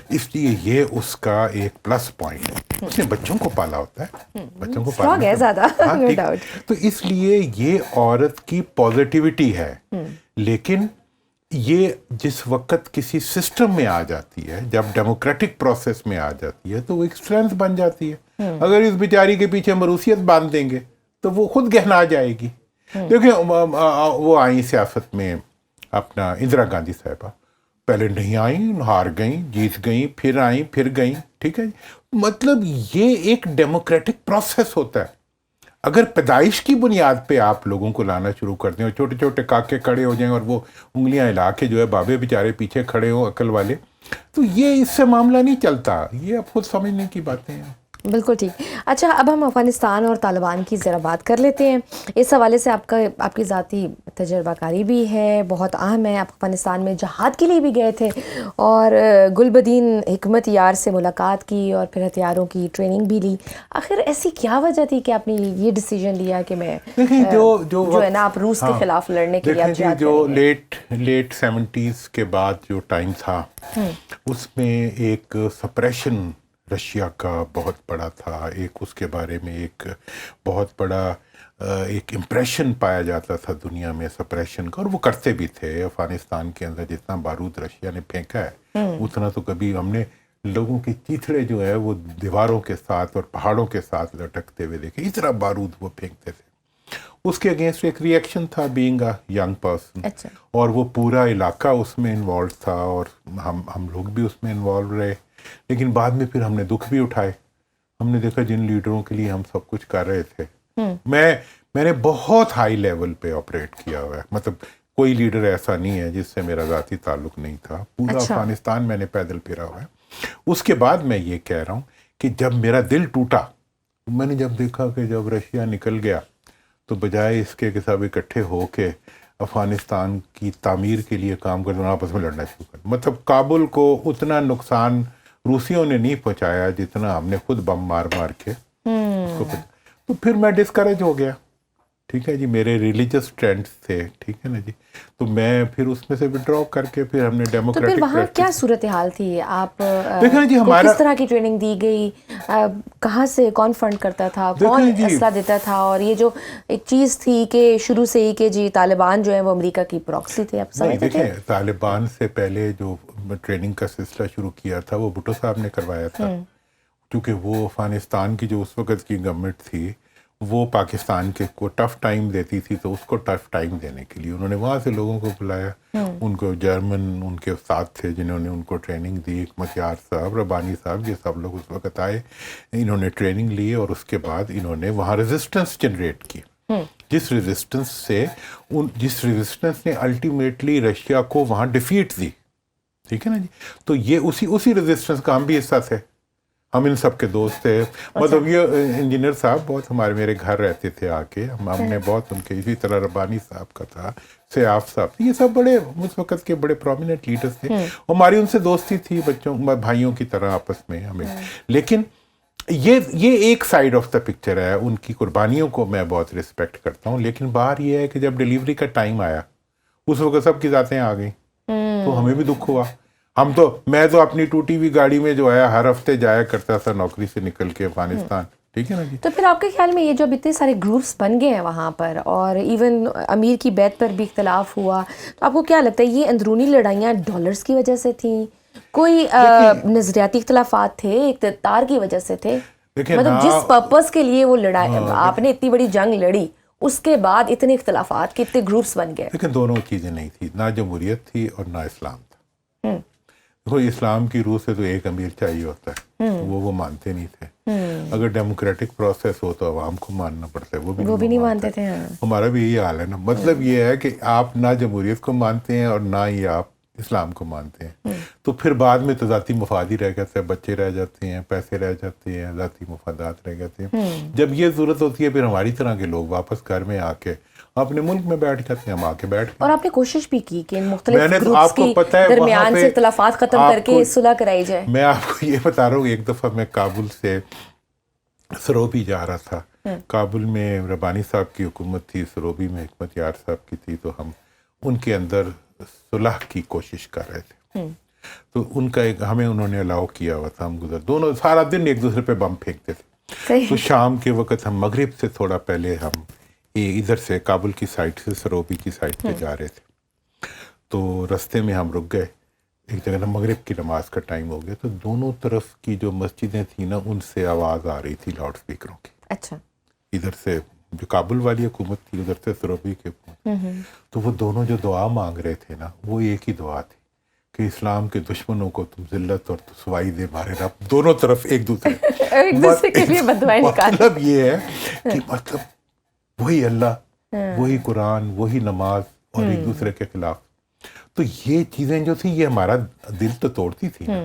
اس لیے یہ اس کا ایک پلس پوائنٹ ہے. اس نے بچوں کو پالا ہوتا ہے, بچوں کو اسٹرانگ ہے زیادہ. تو اس لیے یہ عورت کی پازیٹیوٹی ہے. لیکن یہ جس وقت کسی سسٹم میں آ جاتی ہے, جب ڈیموکریٹک پروسیس میں آ جاتی ہے تو وہ ایک اسٹرینتھ بن جاتی ہے. اگر اس بیچاری کے پیچھے مروثیت باندھ دیں گے تو وہ خود گہنا جائے گی. دیکھیں وہ آئیں سیاست میں اپنا اندرا گاندھی صاحبہ, پہلے نہیں آئیں, ہار گئیں, جیت گئیں, پھر آئیں, پھر گئیں. ٹھیک ہے, مطلب یہ ایک ڈیموکریٹک پروسیس ہوتا ہے. اگر پیدائش کی بنیاد پہ آپ لوگوں کو لانا شروع کر دیں اور چھوٹے چھوٹے کاکے کھڑے ہو جائیں اور وہ انگلیاں ہلا کے جو ہے بابے بیچارے پیچھے کھڑے ہوں عقل والے, تو یہ اس سے معاملہ نہیں چلتا. یہ اب خود سمجھنے کی باتیں ہیں. بالکل ٹھیک. اچھا اب ہم افغانستان اور طالبان کی ذرا بات کر لیتے ہیں. اس حوالے سے آپ کی ذاتی تجربہ کاری بھی ہے, بہت اہم ہے. آپ افغانستان میں جہاد کے لیے بھی گئے تھے اور گلبدین حکمت یار سے ملاقات کی اور پھر ہتھیاروں کی ٹریننگ بھی لی. آخر ایسی کیا وجہ تھی کہ آپ نے یہ ڈیسیجن لیا کہ میں جو ہے نا آپ روس کے خلاف لڑنے کے لیے آپ جہاد جو کریں گے؟ لیٹ 70s کے بعد جو ٹائم تھا اس میں ایک سپریشن رشیا کا بہت بڑا تھا. ایک اس کے بارے میں ایک بہت بڑا ایک امپریشن پایا جاتا تھا دنیا میں سپریشن کا, اور وہ کرتے بھی تھے. افغانستان کے اندر جتنا بارود رشیا نے پھینکا ہے اتنا تو کبھی ہم نے لوگوں کی چیتھڑے جو ہے وہ دیواروں کے ساتھ اور پہاڑوں کے ساتھ لٹکتے ہوئے دیکھے. اتنا بارود وہ پھینکتے تھے. اس کے اگینسٹ ایک ریئیکشن تھا بینگ اے ینگ پرسن, اور وہ پورا علاقہ اس میں انوالو تھا اور ہم لوگ بھی اس میں انوالو رہے. لیکن بعد میں پھر ہم نے دکھ بھی اٹھائے. ہم نے دیکھا جن لیڈروں کے لیے ہم سب کچھ کر رہے تھے, میں نے بہت ہائی لیول پہ آپریٹ کیا ہوا ہے. مطلب کوئی لیڈر ایسا نہیں ہے جس سے میرا ذاتی تعلق نہیں تھا. پورا افغانستان میں نے پیدل پھرا ہوا ہے. اس کے بعد میں یہ کہہ رہا ہوں کہ جب میرا دل ٹوٹا, میں نے جب دیکھا کہ جب رشیا نکل گیا تو بجائے اس کے سب اکٹھے ہو کے افغانستان کی تعمیر کے لیے کام کرنا, آپس میں لڑنا شروع کر. مطلب کابل کو اتنا نقصان روسیوں نے نہیں پہنچایا جتنا ہم نے خود بم مار مار کے اس کو. تو پھر میں ڈسکریج ہو گیا. ٹھیک ہے جی, میرے ریلیجس ٹرینڈس تھے, ٹھیک ہے نا جی, تو میں پھر اس میں سے ودرا کر کے پھر ہم نے ڈیموکریٹک. تو پھر وہاں کیا صورتحال تھی؟ آپ دیکھیں جی ہمارا کس طرح کی ٹریننگ دی گئی, کہاں سے کون فنڈ کرتا تھا, کون اسلحہ دیتا تھا؟ اور یہ جو ایک چیز تھی کہ شروع سے ہی کہ جی طالبان جو ہے وہ امریکہ کی پراکسی تھے, آپ سمجھتے تھے؟ دیکھیں طالبان سے پہلے جو ٹریننگ کا سلسلہ شروع کیا تھا وہ بھٹو صاحب نے کروایا تھا, کیونکہ وہ افغانستان کی جو اس وقت کی گورنمنٹ تھی وہ پاکستان کے کو ٹف ٹائم دیتی تھی, تو اس کو ٹف ٹائم دینے کے لیے انہوں نے وہاں سے لوگوں کو بلایا. ان کو جرمن ان کے استاد تھے جنہوں نے ان کو ٹریننگ دی, حکمت یار صاحب, ربانی صاحب, یہ سب لوگ اس وقت آئے. انہوں نے ٹریننگ لی اور اس کے بعد انہوں نے وہاں ریزسٹنس جنریٹ کی. جس ریزسٹنس نے الٹیمیٹلی رشیا کو وہاں ڈیفیٹ دی. ٹھیک ہے نا جی, تو یہ اسی ریزسٹنس کا ہم بھی حصہ تھے. ہم ان سب کے دوست تھے. مطلب یہ انجینئر صاحب بہت میرے گھر رہتے تھے آ کے, ہم نے بہت ان کے, اسی طرح ربانی صاحب کا تھا, سیاف صاحب, یہ سب بڑے اس وقت کے بڑے پرومیننٹ لیڈرز تھے. ہماری ان سے دوستی تھی بچوں بھائیوں کی طرح آپس میں ہمیں. لیکن یہ ایک سائیڈ آف دا پکچر ہے. ان کی قربانیوں کو میں بہت رسپیکٹ کرتا ہوں, لیکن باہر یہ ہے کہ جب ڈیلیوری کا ٹائم آیا اس وقت سب کی ذاتیں آ گئیں, تو ہمیں بھی دکھ ہوا. میں تو اپنی ٹوٹی ہوئی گاڑی میں جو ہے ہر ہفتے جایا کرتا تھا نوکری سے نکل کے افغانستان. ٹھیک ہے نا جی. تو پھر آپ کے خیال میں یہ جو اب اتنے سارے گروپس بن گئے ہیں وہاں پر, اور ایون امیر کی بیعت پر بھی اختلاف ہوا, تو آپ کو کیا لگتا ہے یہ اندرونی لڑائیاں ڈالرز کی وجہ سے تھیں, کوئی نظریاتی اختلافات تھے, اقتدار کی وجہ سے تھے؟ مطلب جس پرپز کے لیے وہ لڑائی آپ نے اتنی بڑی جنگ لڑی, اس کے بعد اتنے اختلافات کے اتنے گروپس بن گئے. لیکن دونوں چیزیں نہیں تھی, نہ جمہوریت تھی اور نہ اسلام تھا. دیکھو اسلام کی روح سے تو ایک امیر چاہیے ہوتا ہے, وہ مانتے نہیں تھے. اگر ڈیموکریٹک پروسیس ہو تو عوام کو ماننا پڑتا ہے, وہ بھی نہیں مانتے تھے. ہمارا بھی یہی حال ہے نا. مطلب یہ ہے کہ آپ نہ جمہوریت کو مانتے ہیں اور نہ ہی آپ اسلام کو مانتے ہیں, تو پھر بعد میں تو ذاتی مفاد ہی رہ جاتے ہیں, بچے رہ جاتے ہیں, پیسے رہ جاتے ہیں, ذاتی مفادات رہ جاتے ہیں. جب یہ ضرورت ہوتی ہے پھر ہماری طرح کے لوگ واپس گھر میں آ کے اپنے ملک میں بیٹھ جاتے ہیں, ہم آ کے بیٹھ. اور آپ نے کوشش بھی کی کہ مختلف گروپس کی درمیان سے اختلافات ختم کر کے صلح کرائی جائے. میں آپ کو یہ بتا رہا ہوں, ایک دفعہ میں کابل سے سروبی جا رہا تھا. کابل میں ربانی صاحب کی حکومت تھی, سروبی میں حکمت یار صاحب کی تھی, تو ہم ان کے اندر صلح کی کوشش کر رہے تھے. تو ان کا ہمیں انہوں نے الاؤ کیا ہوا تھا, ہم دونوں سارا دن ایک دوسرے پہ بم پھینکتے تھے. تو شام کے وقت ہم مغرب سے تھوڑا پہلے ہم ادھر سے کابل کی سائڈ سے سروبی کی سائڈ پہ جا رہے تھے, تو رستے میں ہم رک گئے. ایک جگہ مغرب کی نماز کا ٹائم ہو گیا, تو دونوں طرف کی جو مسجدیں تھیں نا ان سے آواز آ رہی تھی لاؤڈ اسپیکروں کی. اچھا. ادھر سے جو کابل والی حکومت تھی, ادھر سے سروبی کی حکومت. تو وہ دونوں جو دعا مانگ رہے تھے نا, وہ ایک ہی دعا تھی کہ اسلام کے دشمنوں کو تم ذلت اور رسوائی دے مارے رب. دونوں طرف ایک دوسرے کے لیے بددعائیں نکالیں. مطلب یہ ہے کہ مطلب وہی اللہ, وہی قرآن, وہی نماز, اور ایک دوسرے کے خلاف. تو یہ چیزیں جو تھی یہ ہمارا دل تو توڑتی تھی نا.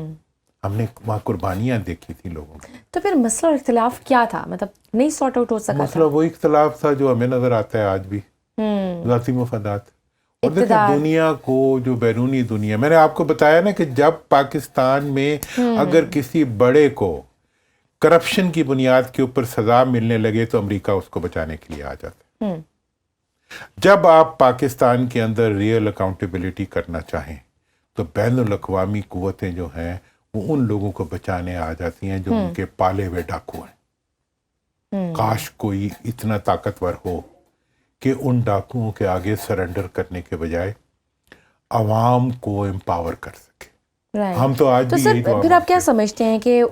ہم نے وہاں قربانیاں دیکھی تھی لوگوں کی. تو پھر مسئلہ اور اختلاف کیا تھا, مطلب نہیں سارٹ آؤٹ ہو سکا مسئلہ وہی اختلاف تھا جو ہمیں نظر آتا ہے آج بھی, ذاتی مفادات. اور دیکھیں دنیا کو, جو بیرونی دنیا, میں نے آپ کو بتایا نا کہ جب پاکستان میں اگر کسی بڑے کو کرپشن کی بنیاد کے اوپر سزا ملنے لگے تو امریکہ اس کو بچانے کے لیے آ جاتا ہے. جب آپ پاکستان کے اندر ریئل اکاؤنٹیبلٹی کرنا چاہیں تو بین الاقوامی قوتیں جو ہیں وہ ان لوگوں کو بچانے آ جاتی ہیں جو ان کے پالے ہوئے ڈاکو ہیں. کاش کوئی اتنا طاقتور ہو کہ ان ڈاکوؤں کے آگے سرنڈر کرنے کے بجائے عوام کو امپاور کر سکے. ہم تو آج بھی یہی سر پھر آپ کیا سمجھتے ہیں کہ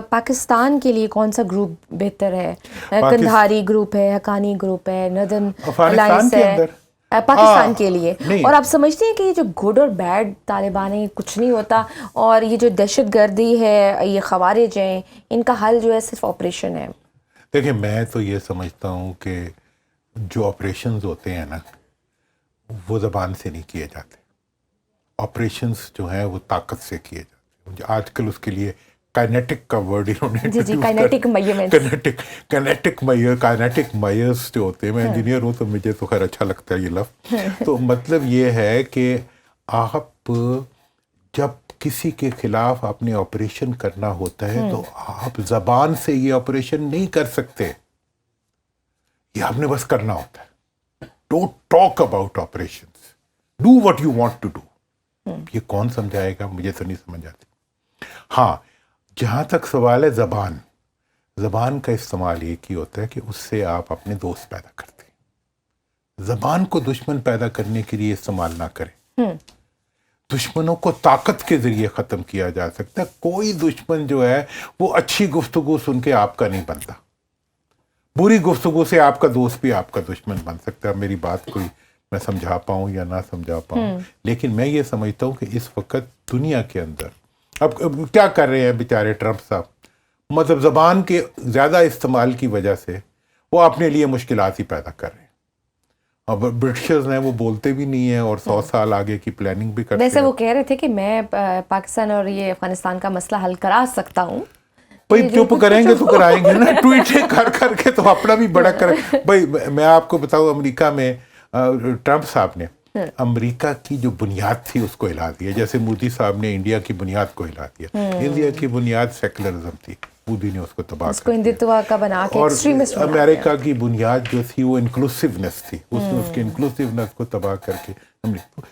پاکستان کے لیے کون سا گروپ بہتر ہے؟ کندھاری گروپ ہے, حقانی گروپ ہے, نردن الائنس ہے پاکستان کے لیے, اور آپ سمجھتے ہیں کہ یہ جو گڈ اور بیڈ طالبان ہیں کچھ نہیں ہوتا, اور یہ جو دہشت گردی ہے, یہ خوارج ہیں, ان کا حل جو ہے صرف آپریشن ہے؟ دیکھیں میں تو یہ سمجھتا ہوں کہ جو آپریشنز ہوتے ہیں نا وہ زبان سے نہیں کیے جاتے. آپریشنز جو ہیں وہ طاقت سے کیے جاتے ہیں. آج کل اس کے لیے کائنیٹک کا ورڈ انہوں نے کائنیٹک میئرس جو ہوتے ہیں, میں انجینئر ہوں تو مجھے تو خیر اچھا لگتا ہے یہ لفظ. تو مطلب یہ ہے کہ آپ جب کسی کے خلاف آپ نے آپریشن کرنا ہوتا ہے تو آپ زبان سے یہ آپریشن نہیں کر سکتے, یہ آپ نے بس کرنا ہوتا ہے. Don't talk about operations, do what you want to do. یہ کون سمجھائے گا, مجھے تو نہیں سمجھ آتی. ہاں جہاں تک سوال ہے زبان کا استعمال ایک ہی ہوتا ہے کہ اس سے آپ اپنے دوست پیدا کرتے ہیں. زبان کو دشمن پیدا کرنے کے لیے استعمال نہ کریں. دشمنوں کو طاقت کے ذریعے ختم کیا جا سکتا ہے. کوئی دشمن جو ہے وہ اچھی گفتگو سن کے آپ کا نہیں بنتا, بری گفتگو سے آپ کا دوست بھی آپ کا دشمن بن سکتا ہے. میری بات کوئی میں سمجھا پاؤں یا نہ سمجھا پاؤں, لیکن میں یہ سمجھتا ہوں کہ اس وقت دنیا کے اندر اب کیا کر رہے ہیں بیچارے ٹرمپ صاحب, مطلب زبان کے زیادہ استعمال کی وجہ سے وہ اپنے لیے مشکلات ہی پیدا کر رہے ہیں. اب برٹشرز ہیں وہ بولتے بھی نہیں ہیں اور 100 سال آگے کی پلاننگ بھی کرتے ہیں. ویسے وہ کہہ رہے تھے کہ میں پاکستان اور یہ افغانستان کا مسئلہ حل کرا سکتا ہوں. بھائی چپ کریں گے تو کرائیں گے نا, ٹویٹیں کر کے تو اپنا بھی بڑا کریں. بھائی میں آپ کو بتاؤں, امریکہ میں ٹرمپ صاحب نے امریکہ کی جو بنیاد تھی اس کو ہلا دیا, جیسے مودی صاحب نے انڈیا کی بنیاد کو ہلا دیا. انڈیا کی بنیاد سیکولرزم تھی, مودی نے اس کو تباہ کر دیا. اور امریکہ کی بنیاد جو تھی وہ انکلوسیونیس تھی, اس نے اس کی انکلوسیونیس کو تباہ کر کے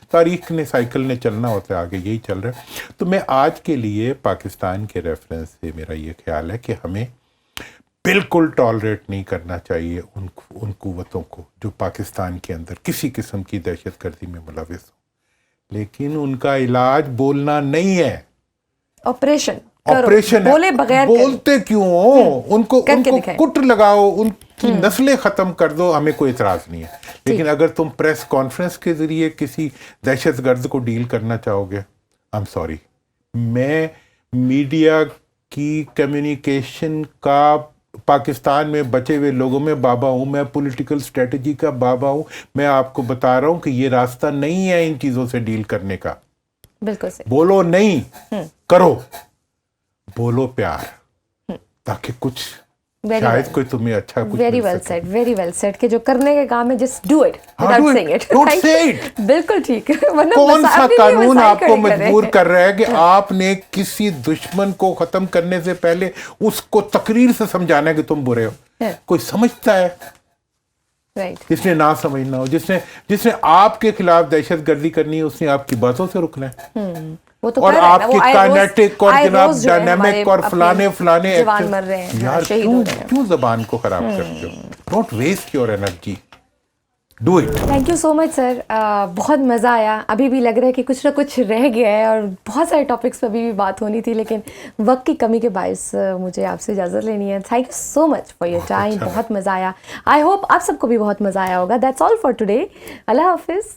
تاریخ نے سائیکل نے چلنا ہوتا ہے, آگے یہی چل رہا ہے. تو میں آج کے لیے پاکستان کے ریفرنس سے میرا یہ خیال ہے کہ ہمیں بالکل ٹالریٹ نہیں کرنا چاہیے ان قوتوں کو جو پاکستان کے اندر کسی قسم کی دہشت گردی میں ملوث ہوں, لیکن ان کا علاج بولنا نہیں ہے, آپریشن بولے بغیر بولتے کیوں ہو, ان کو کٹ لگاؤ, ان کی نسلیں ختم کر دو, ہمیں کوئی اعتراض نہیں ہے. لیکن اگر تم پریس کانفرنس کے ذریعے کسی دہشت گرد کو ڈیل کرنا چاہو گے, آئی ایم سوری, میں میڈیا کی کمیونیکیشن کا پاکستان میں بچے ہوئے لوگوں میں بابا ہوں, میں پولیٹیکل اسٹریٹجی کا بابا ہوں. میں آپ کو بتا رہا ہوں کہ یہ راستہ نہیں ہے ان چیزوں سے ڈیل کرنے کا. بالکل بولو نہیں, کرو, بولو پیار, تاکہ کچھ شاید کوئی تمہیں اچھا کچھ ویری ویل سیڈ کہ جو کرنے کے کام ہے just do it without seeing it. بالکل ٹھیک. کون سا قانون آپ کو مجبور کر رہا ہے کہ آپ نے کسی دشمن کو ختم کرنے سے پہلے اس کو تقریر سے سمجھانا ہے کہ تم برے ہو؟ کوئی سمجھتا ہے؟ جس نے نہ سمجھنا ہو, جس نے آپ کے خلاف دہشت گردی کرنی ہے, اس نے آپ کی باتوں سے رکنا ہے. اور آپ کی کائنیٹک اور جناب ڈائنامک اور فلانے یار کیوں زبان کو خراب کرتے ہو؟ Don't waste your energy, do it. Thank you so much sir, بہت مزہ آیا. ابھی بھی لگ رہا ہے کہ کچھ نہ کچھ رہ گیا ہے اور بہت سارے ٹاپکس پہ ابھی بھی بات ہونی تھی, لیکن وقت کی کمی کے باعث مجھے آپ سے اجازت لینی ہے. Thank you so much for your time, بہت مزہ آیا. آئی ہوپ آپ سب کو بھی بہت مزہ آیا ہوگا. That's all for today. اللہ حافظ.